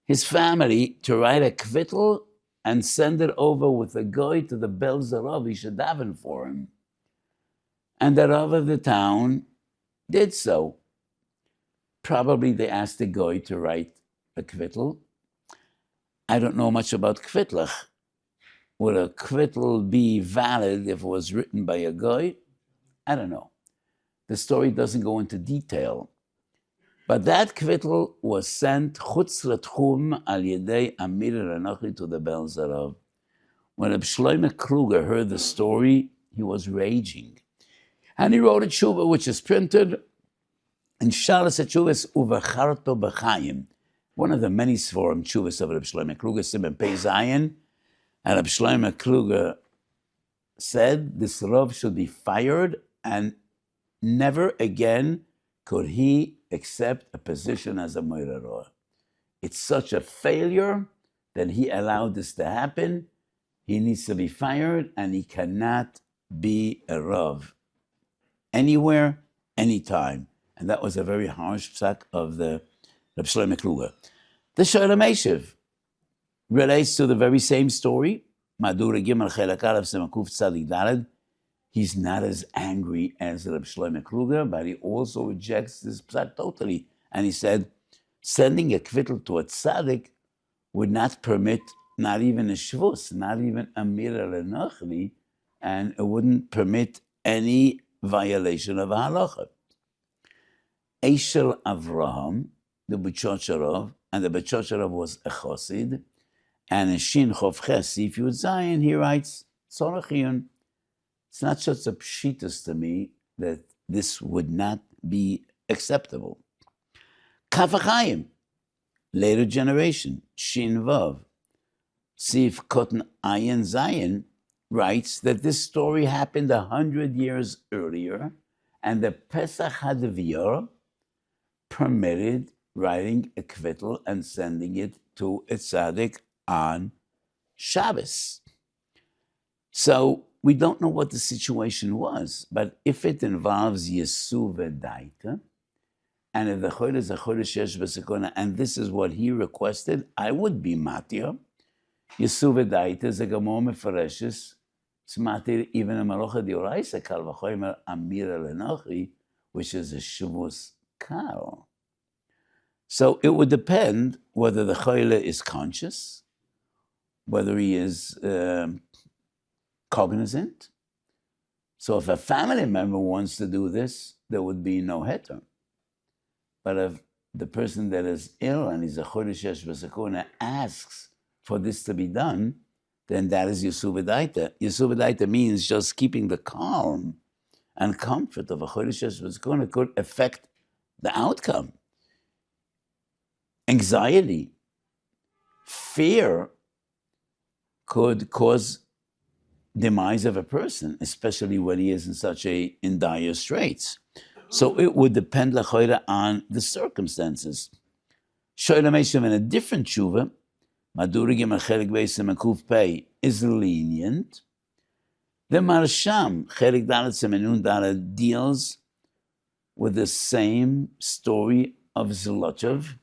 his family to write a kvittel and send it over with a goy to the Bel Zerav. He should daven for him. And the Rav of the town did so. Probably they asked the goy to write a kvittel. I don't know much about kvitlach. Would a kvittel be valid if it was written by a goy? I don't know. The story doesn't go into detail. But that kvittel was sent chutz l'tchum al yedei Amir Renochi to the Bel Zarav. When Reb Shlomo Kruger heard the story, he was raging. And he wrote a tshuva, which is printed in Shalas HaTshuvas Uvacharto B'chaim, one of the many Sforim tshuvas of Reb Shlomo Kruger, Simen Pei Zayin. And Reb Shlomo Kruger said this Rav should be fired, and never again could he accept a position as a Moira Roa. It's such a failure that he allowed this to happen. He needs to be fired, and he cannot be a Rav anywhere, anytime. And that was a very harsh psak of the Reb Shlomo Kruger. The Shoel HaMeshiv relates to the very same story. Madura Gimel Chelak Aleph Semakuf Tzadik Daled. He's not as angry as Reb Shlomo Kruger, but he also rejects this psak totally. And he said, sending a kvittel to a tzaddik would not permit not even a shvus, not even a mira lenachli, and it wouldn't permit any violation of a halakha. Eishel Avraham, the B'chocharov, and the B'chocharov was a chosid, and in Shin Chof Ches Sif Yud Zayin, he writes, Tzorachiyun. It's not just a pshitas to me that this would not be acceptable. Kafachayim, later generation, Shin Vav, Sif Kotan Ayin Zayin, writes that this story happened 100 years earlier, and the Pesach HaDeviyah permitted writing a kvittel and sending it to a tzaddik on Shabbos. So we don't know what the situation was, but if it involves Yesu V'daita, and if the Chodesh is a Chodesh Yesh B'Sekona, and this is what he requested, I would be matir. Yesu V'daita is a Gamor Mefareshes. It's matir even a Marocha Dioraisa, Kal V'choymer Amira Lenochi, which is a Shavus Kal. So it would depend whether the Choyle is conscious, whether he is cognizant. So if a family member wants to do this, there would be no heter. But if the person that is ill and is a Chodesh Yesh B'Sekona asks for this to be done, then that is Yesu V'daita. Yesu V'daita means just keeping the calm and comfort of a Chodesh Yesh B'Sekona could affect the outcome. Anxiety, fear could cause demise of a person, especially when he is in dire straits. So it would depend l'choira on the circumstances. Shoel HaMeshiv in a different tshuva, Madurigim Chelik Beis Makuf Pei, is lenient. The Marsham Chelik Dalet Semenun Dalet deals with the same story of Zlotchev,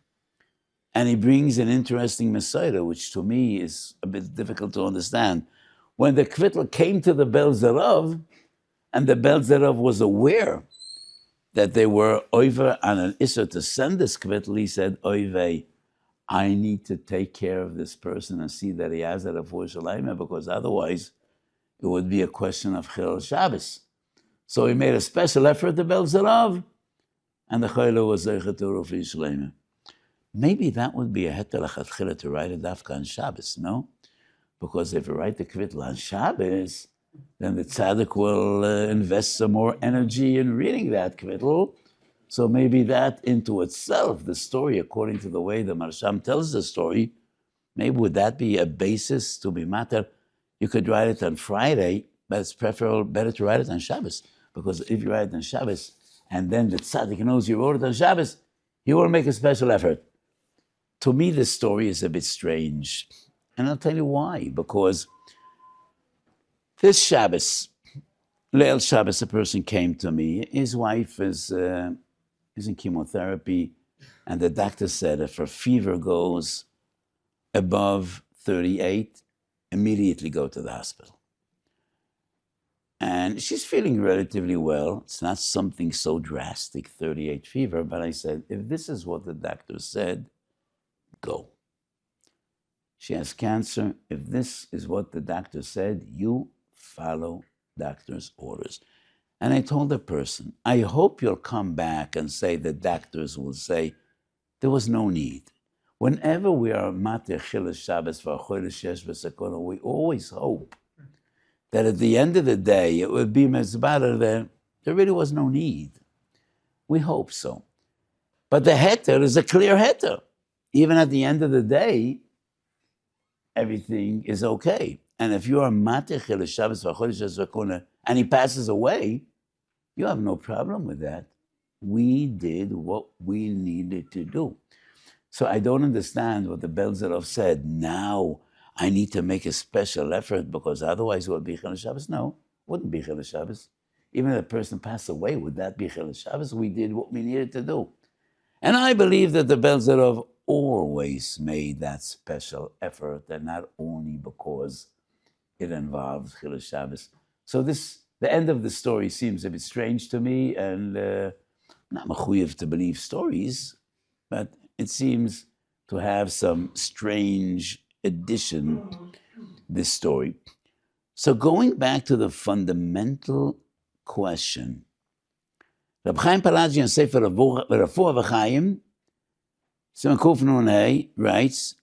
and he brings an interesting Messiah, which to me is a bit difficult to understand. When the kvittel came to the Bel Zarav, and the Bel Zarav was aware that they were over on an Isser to send this kvittel, he said, Oive, I need to take care of this person and see that he has a refuah shalayim, because otherwise it would be a question of Chil Shabbos. So he made a special effort to Bel Zarav, and the Chayla was Zeichet to refuah shalayim. Maybe that would be a heter lachatchila to write a dafka on Shabbos, no? Because if you write the kvittel on Shabbos, then the tzaddik will invest some more energy in reading that kvittel. So maybe that into itself, the story, according to the way the Marsham tells the story, maybe would that be a basis to be matter? You could write it on Friday, but it's better to write it on Shabbos. Because if you write it on Shabbos, and then the tzaddik knows you wrote it on Shabbos, he will make a special effort. To me, this story is a bit strange. And I'll tell you why. Because this Shabbos, Leil Shabbos, a person came to me. His wife is in chemotherapy, and the doctor said if her fever goes above 38, immediately go to the hospital. And she's feeling relatively well. It's not something so drastic, 38 fever, but I said, if this is what the doctor said, go. She has cancer. If this is what the doctor said, you follow doctor's orders. And I told the person, I hope you'll come back and say the doctors will say, there was no need. Whenever we are Matir Chilas Shabbos for Chodesh Yesh V'Sakona, we always hope that at the end of the day, it would be Mezbara that there really was no need. We hope so. But the heter is a clear heter. Even at the end of the day, everything is okay. And if you are Matir Chilas Shabbos for Chodesh Yesh V'Sakona and he passes away, you have no problem with that. We did what we needed to do. So I don't understand what the Belzerov said. Now I need to make a special effort because otherwise it would be Chilas Shabbos. No, it wouldn't be Chilas Shabbos. Even if a person passed away, would that be Chilas Shabbos? We did what we needed to do. And I believe that the Belzerov always made that special effort, and not only because it involved Chilas Shabbos. So the end of the story seems a bit strange to me, and not mechuyev to believe stories, but it seems to have some strange addition, this story. So going back to the fundamental question, Reb Chaim Palagi in Sefer Refuah V'Chaim, Simon Kuf Nun Hey, writes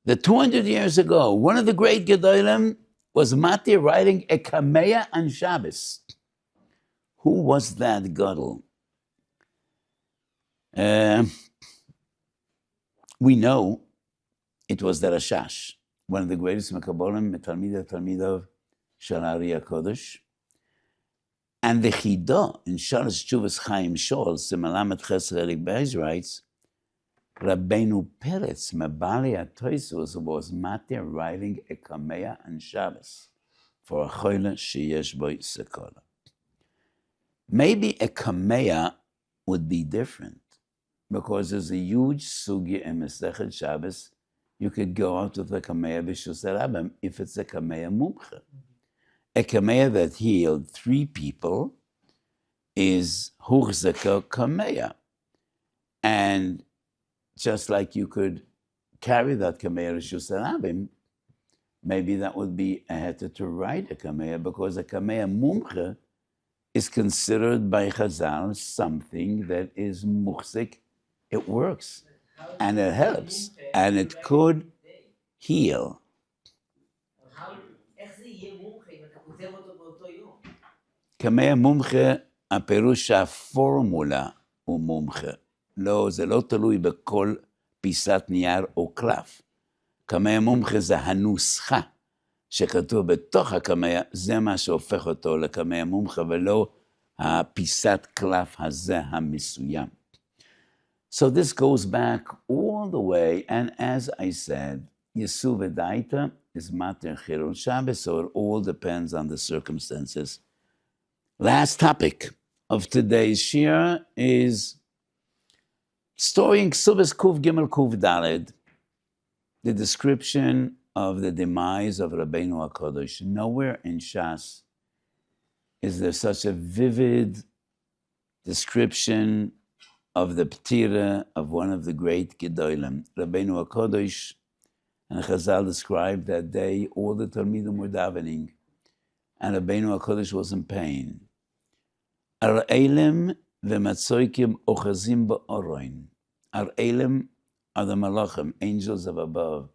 that 200 years ago, one of the great Gedolim was Matir writing a Kameya on Shabbos. Who was that Gadol? We know it was the Rashash, one of the greatest Mekabolim, Talmid of Shalari HaKodesh. And the Chidah in Shalosh Tshuvas Chaim Shol, Simalamet Ches Chelik Beis writes, Rabbeinu Peretz, Mabali HaToisos, was Matir writing a Kameya on Shabbos for a Choyle Sheyesh Bo Sekora. Maybe a Kameya would be different, because there's a huge sugya in Masechet Shabbos. You could go out with a Kameya B'Shus Rabbim if it's a Kameya Mumche. A Kameya that healed 3 people is Huchzeka Kameya. And just like you could carry that Kameya B'Shus Rabbim, maybe that would be a heter to write a Kameya, because a Kameya Mumche is considered by Chazal something that is muchzik. It works, and it helps, and it could heal. Kameya Mumche, הפירוש הפורמולה הוא מומחה. לא, זה לא תלוי בכל פיסת נייר או קלף. קמיה מומחה זה הנוסחה שכתוב בתוך הקמיה, זה מה שהופך אותו לקמיה מומחה, ולא הפיסת קלף הזה המסוים. So this goes back all the way, and as I said, Yesu V'Daita is Matir Chilul Shabbos, so it all depends on the circumstances. Last topic of today's Shiur is story in Ksubas Kuf Gimel Kuf Daled, the description of the demise of Rabbeinu HaKadosh. Nowhere in Shas is there such a vivid description of the Ptira of one of the great Gedolim, Rabbeinu HaKadosh. And Chazal described that day all the Talmidim were davening, and Rabbeinu HaKadosh was in pain. Ar Elim v'matzoikim ochazim ba'oroin. Ar Elim are the malachim, angels of above.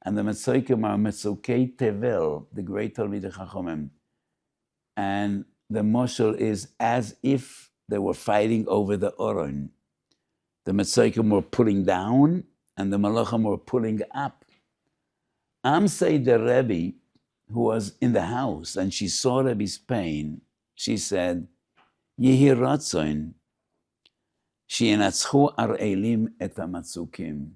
And the matzoikim are Metzokei Tevel, the great Talmidei Chachomim. And the moshel is as if they were fighting over the Oron. The matzoikim were pulling down, and the malachim were pulling up. Amsei the Rebbe, who was in the house, and she saw Rebbe's pain, she said, Yehi Ratzoin, she'enatzchu ar elim et hamatzukim.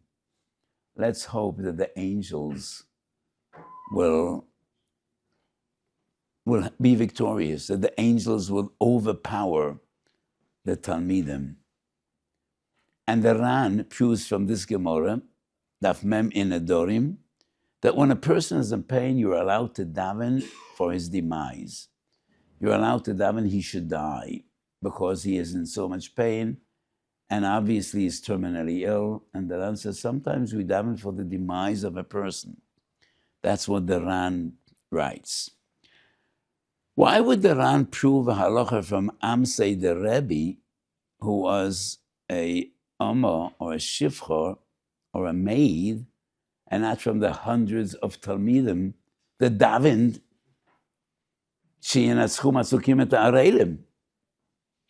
Let's hope that the angels will be victorious, that the angels will overpower the Talmidim. And the Ran proves from this Gemara, Daf Mem in Adorim, that when a person is in pain, you're allowed to daven for his demise. You're allowed to daven he should die, because he is in so much pain, and obviously he's terminally ill. And the Ran says sometimes we daven for the demise of a person. That's what the Ran writes. Why would the Ran prove a halakha from Amsei the Rebbe, who was a Amma or a Shifchor or a maid, and not from the hundreds of Talmidim that davened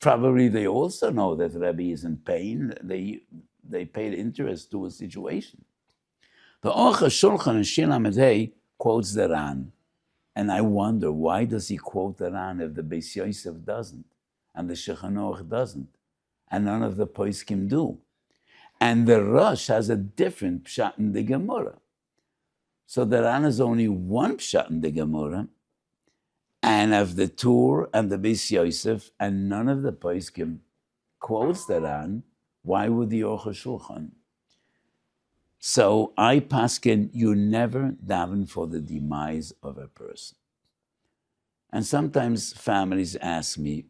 Probably they also know that Rebbe is in pain. They paid interest to a situation. The Orcha Shulchan and Shir Lamed quotes the Ran. And I wonder, why does he quote the Ran if the Beis Yosef doesn't, and the Shulchan Aruch doesn't, and none of the Poskim do? And the Rosh has a different pshat in the Gemara. So the Ran is only one pshat in the Gemara, and of the Tur and the Beis Yosef, and none of the Poskim quotes the Ran. Why would the Orcha Shulchan? So I paskin, you never daven for the demise of a person. And sometimes families ask me,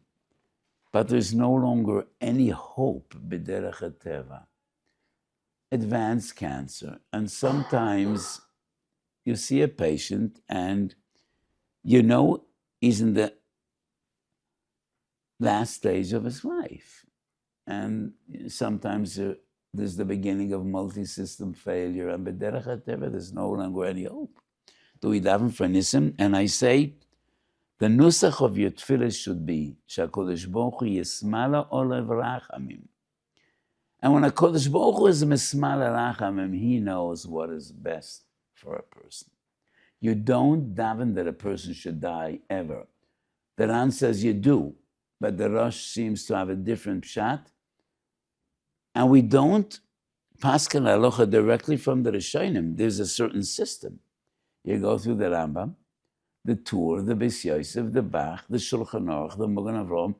but there's no longer any hope, b'derech hateva, advanced cancer. And sometimes you see a patient and you know he's in the last stage of his life. And sometimes there's the beginning of multi-system failure, and b'derech hateva, there's no longer any hope. Do we daven for nisim? And I say, the nusach of your tefillah should be, she'HaKadosh Baruch Hu yismala olev rachamim. And when HaKadosh Baruch Hu is mismala rachamim, he knows what is best for a person. You don't daven that a person should die ever. The Ran says you do, but the Rosh seems to have a different pshat. And we don't paskin halacha directly from the Rishonim. There's a certain system. You go through the Rambam, the Tur, the Beis Yosef, the Bach, the Shulchan Aruch, the Magen Avraham,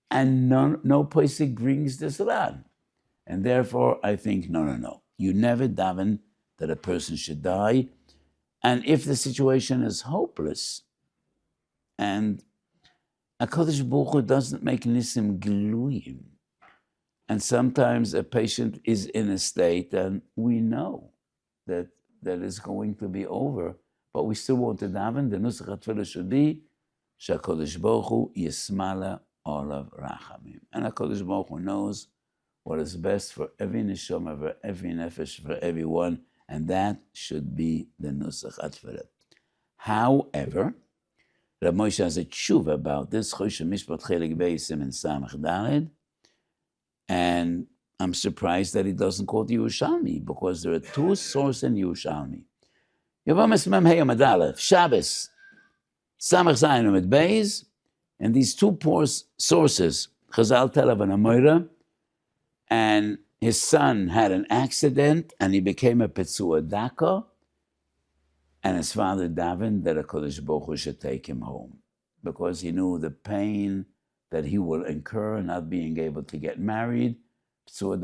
and no posik brings this Ran. And therefore, I think, no. You never daven that a person should die. And if the situation is hopeless, and HaKadosh Baruch Hu doesn't make nisim gluyim, and sometimes a patient is in a state and we know that is going to be over, but we still want to daven. The nusach hatfilah should be, she'HaKadosh Baruch Hu yismala olav rachamim. And HaKadosh Baruch Hu knows what is best for every neshama, for every nefesh, for everyone, and that should be the nusach hatfilah. However, Rav Moshe has a tshuva about this, Choshen Mishpat Chelik Beis Siman Samach Daled, and I'm surprised that he doesn't quote Yerushalmi, because there are two sources in Yerushalmi. Yavamas Mem Hey Amud Aleph, Shabbos, Samach Zayin Amud Beis, and these two sources, Chazal tell of an Amoira, and his son had an accident, and he became a Petzua Daka, and his father davened that HaKadosh Baruch Hu should take him home, because he knew the pain that he will incur not being able to get married. So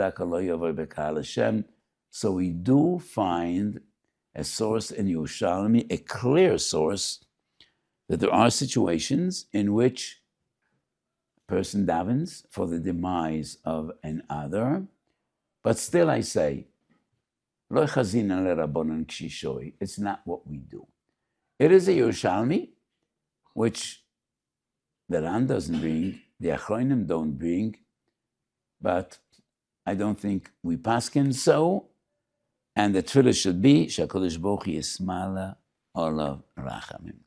we do find a source in Yerushalmi, a clear source, that there are situations in which a person davens for the demise of another. But still I say, it's not what we do. It is a Yerushalmi, which the Ran doesn't bring, the Achronim don't bring, but I don't think we paskin so, and the tefillah should be, she'HaKadosh Baruch Hu yismala olav rachamim.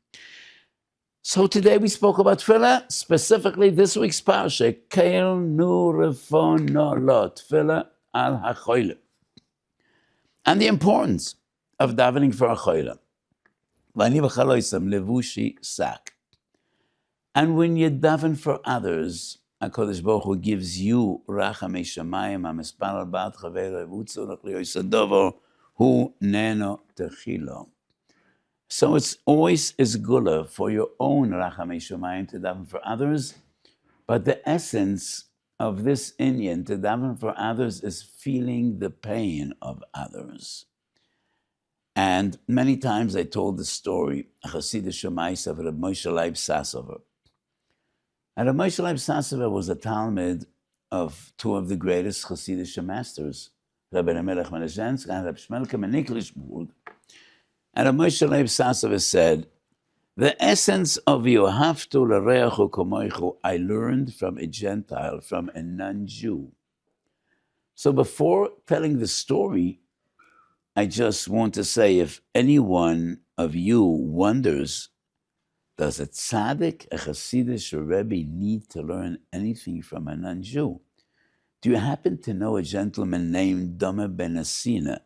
So today we spoke about tefillah, specifically this week's parsha, Keil Nu Refonolo, tefillah al hachoyle, and the importance of davening for hachoyle. V'ani v'chaloisam levushi sak. And when you daven for others, HaKadosh Baruch Hu gives you rachamei shamayim hamispal al bat chaveiro evutzu l'chliyosadovo hu neno techilo. So it's always is gula for your own rachamei shamayim to daven for others, but the essence of this inyan to daven for others is feeling the pain of others. And many times I told the story, a Chassidish Shemais of Reb Moshe Leib Sassover. And Reb Moshe Leib Sassover was a Talmud of two of the greatest Chassidish masters, Rabbi Melech Melezhensk and Reb Shmelke Meniklish Bud. And Reb Moshe Leib Sassover said, The essence of Yohavtu l'reachu kamoichu I learned from a Gentile, from a non-Jew. So before telling the story, I just want to say, if any one of you wonders, does a tzaddik, a Hasidic, a Rebbe need to learn anything from a non-Jew? Do you happen to know a gentleman named Dama ben Asina?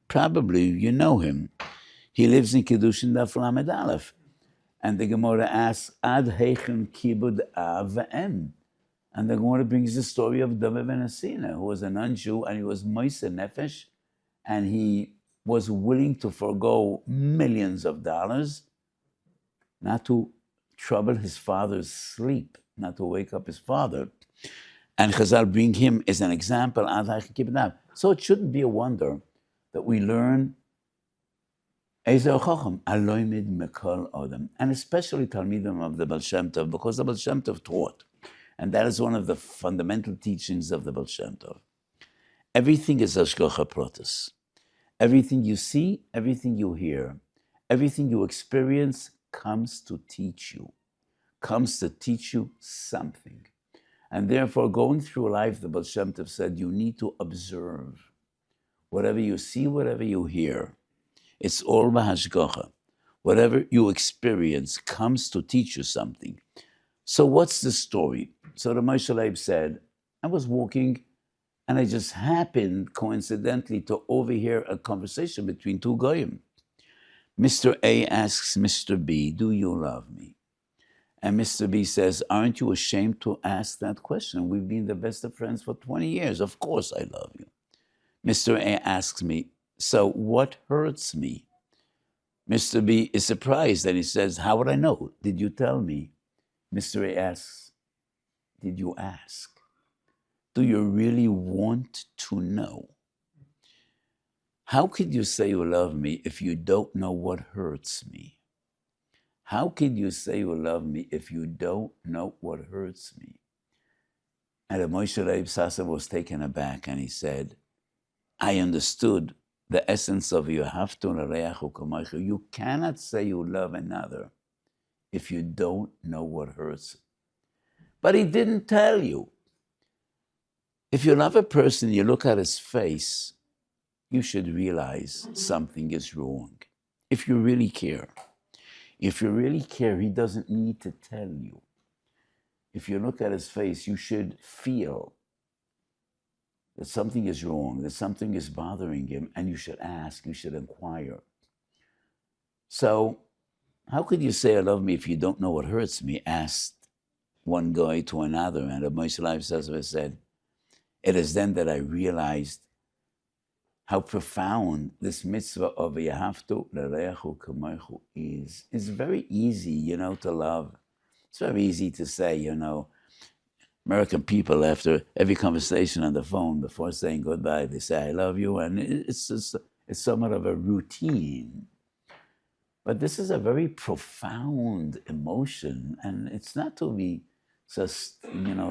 Probably you know him. He lives in Kedushin Daf Lamed Aleph. And the Gemara asks, Ad heichen kibud av'em. And the Gemara brings the story of Dama ben Asina, who was a non-Jew, and he was moise nefesh, and he was willing to forego millions of dollars not to trouble his father's sleep, not to wake up his father. And Chazal bring him as an example. So it shouldn't be a wonder that we learn and especially Talmidim of the Baal Shem Tov, because the Baal Shem Tov taught, and that is one of the fundamental teachings of the Baal Shem Tov. Everything is hashgacha pratis. Everything you see, everything you hear, everything you experience comes to teach you something. And therefore, going through life, the Baal Shem Tov said, you need to observe. Whatever you see, whatever you hear, it's all bahashgacha. Whatever you experience comes to teach you something. So what's the story? So the Moshe Leib said, I was walking and I just happened coincidentally to overhear a conversation between two goyim. Mr. A asks Mr. B, do you love me? And Mr. B says, aren't you ashamed to ask that question? We've been the best of friends for 20 years. Of course I love you. Mr. A asks me, so what hurts me? Mr. B is surprised and he says, how would I know? Did you tell me? Mr. A asks, did you ask? Do you really want to know? How could you say you love me if you don't know what hurts me? How could you say you love me if you don't know what hurts me? And the Moshe Leib Sasa was taken aback and he said, I understood the essence of Yohavtu l'reachu kamoichu. You cannot say you love another if you don't know what hurts. But he didn't tell you. If you love a person, you look at his face, you should realize something is wrong. If you really care. If you really care, he doesn't need to tell you. If you look at his face, you should feel that something is wrong, that something is bothering him, and you should ask, you should inquire. So, how could you say I love me if you don't know what hurts me? Asked one guy to another, and the Moshe Leib said, it is then that I realized how profound this mitzvah of Yohavtu l'reachu kamoichu is. It's very easy, to love. It's very easy to say, American people, after every conversation on the phone, before saying goodbye, they say, I love you, and it's somewhat of a routine. But this is a very profound emotion, and it's not to be just,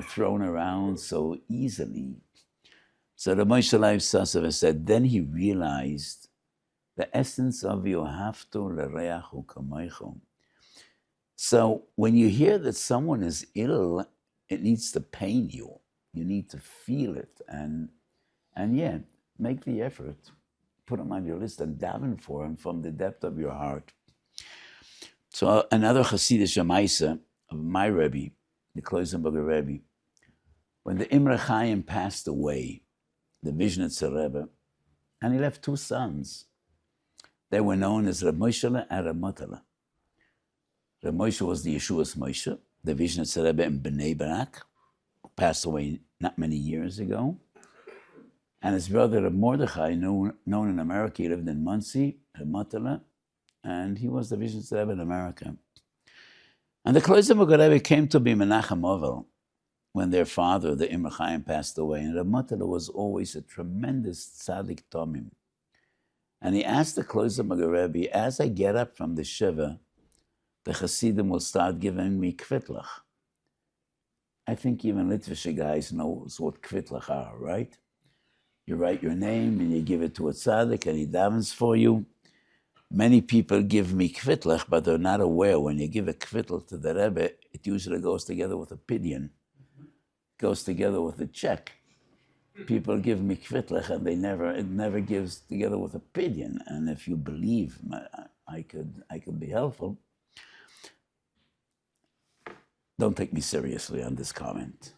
thrown around so easily. So the Moshe Leib Sasava said, then he realized the essence of Yohavtu l'reachu kamoichu. So when you hear that someone is ill, it needs to pain you. You need to feel it, and make the effort. Put him on your list and daven for him from the depth of your heart. So another Hasidic Maisa of my Rebbe, the Kloisenberger Rebbe, when the Imre Chaim passed away, the Vizhnitzer Rebbe, and he left two sons. They were known as Reb Moshe and Reb Motele. Reb Moshe was the Yeshua's Moshe, the Vizhnitzer Rebbe in Bnei Brak, who passed away not many years ago. And his brother Reb Mordechai, known in America, he lived in Monsey, Reb Motele, and he was the Vizhnitzer Rebbe in America. And the Kloisenberger Rebbe came to be Menachem Ovel when their father, the Imre Chaim, passed away. And Reb Motele was always a tremendous tzaddik tomim. And he asked the Kloisenberger Rebbe, as I get up from the Shiva, the Hasidim will start giving me kvitlach. I think even Litvische guys knows what kvitlach are, right? You write your name and you give it to a tzaddik and he davens for you. Many people give me kvitlach, but they're not aware when you give a kvitl to the Rebbe, it usually goes together with a pidyon, goes together with a check. People give me kvitlach and it never gives together with a pidyon. And if you believe I could be helpful, don't take me seriously on this comment.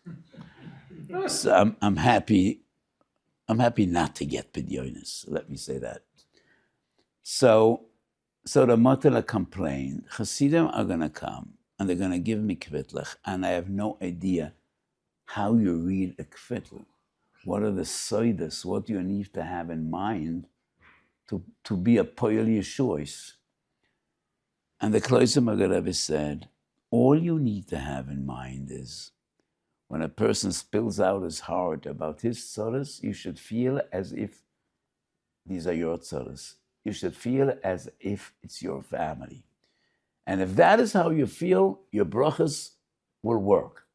So I'm happy not to get pidyonis. Let me say that. So the Motela complained, Hasidim are going to come and they're going to give me kvitlach, and I have no idea how you read a kvitl. What are the soidas? What do you need to have in mind to be a poyel yeshuos? And the Kloiser Rebbe said, all you need to have in mind is when a person spills out his heart about his tzoros, you should feel as if these are your tzoros. You should feel as if it's your family. And if that is how you feel, your brachas will work.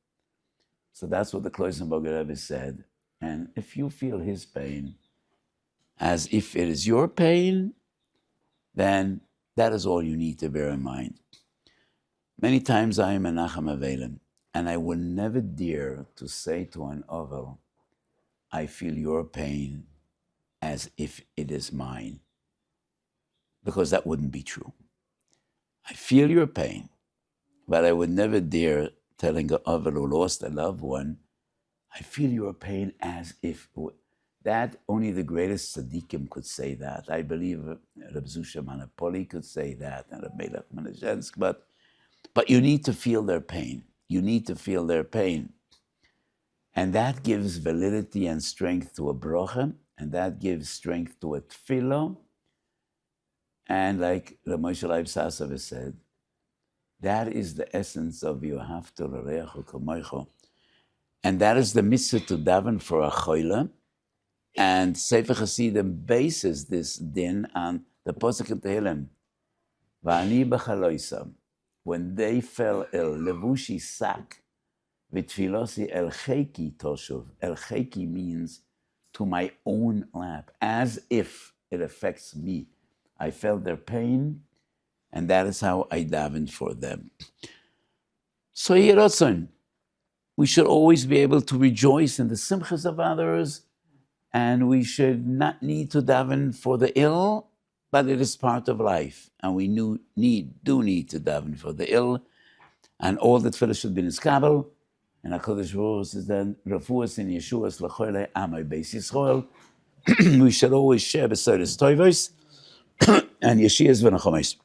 So that's what the Kloisenberger Rebbe said. And if you feel his pain as if it is your pain, then that is all you need to bear in mind. Many times I am a Nacham Avelim, and I would never dare to say to an Ovel, I feel your pain as if it is mine, because that wouldn't be true. I feel your pain, but I would never dare telling an Ovel who lost a loved one, I feel your pain as if that only the greatest tzaddikim could say that. I believe Reb Zusha Manapoli could say that, and Reb Melech Menezhensk, but you need to feel their pain. You need to feel their pain. And that gives validity and strength to a bracha, and that gives strength to a tefillah. And like Rav Moshe Leib Sassover said, that is the essence of Yohavta l'reacho kamoicho. And that is the mitzvah to daven for a choila. And Sefer Hasidim bases this din on the Posuk in Tehillim. V'ani b'chaloisam. When they fell ill, levushi sak, v'tfilosi el cheiki toshuv. El cheiki means to my own lap, as if it affects me. I felt their pain, and that is how I davened for them. So Yeratzon, we should always be able to rejoice in the simchas of others, and we should not need to daven for the ill, but it is part of life, and we do need to daven for the ill, and all the tefillah should be in Iskabel, and HaKadosh Baruch Hu says then, Refuas in Yeshua's L'choyle Amay Beis Yisrael. We should always share Besoros Toivos and Yeshias V'Nachomes.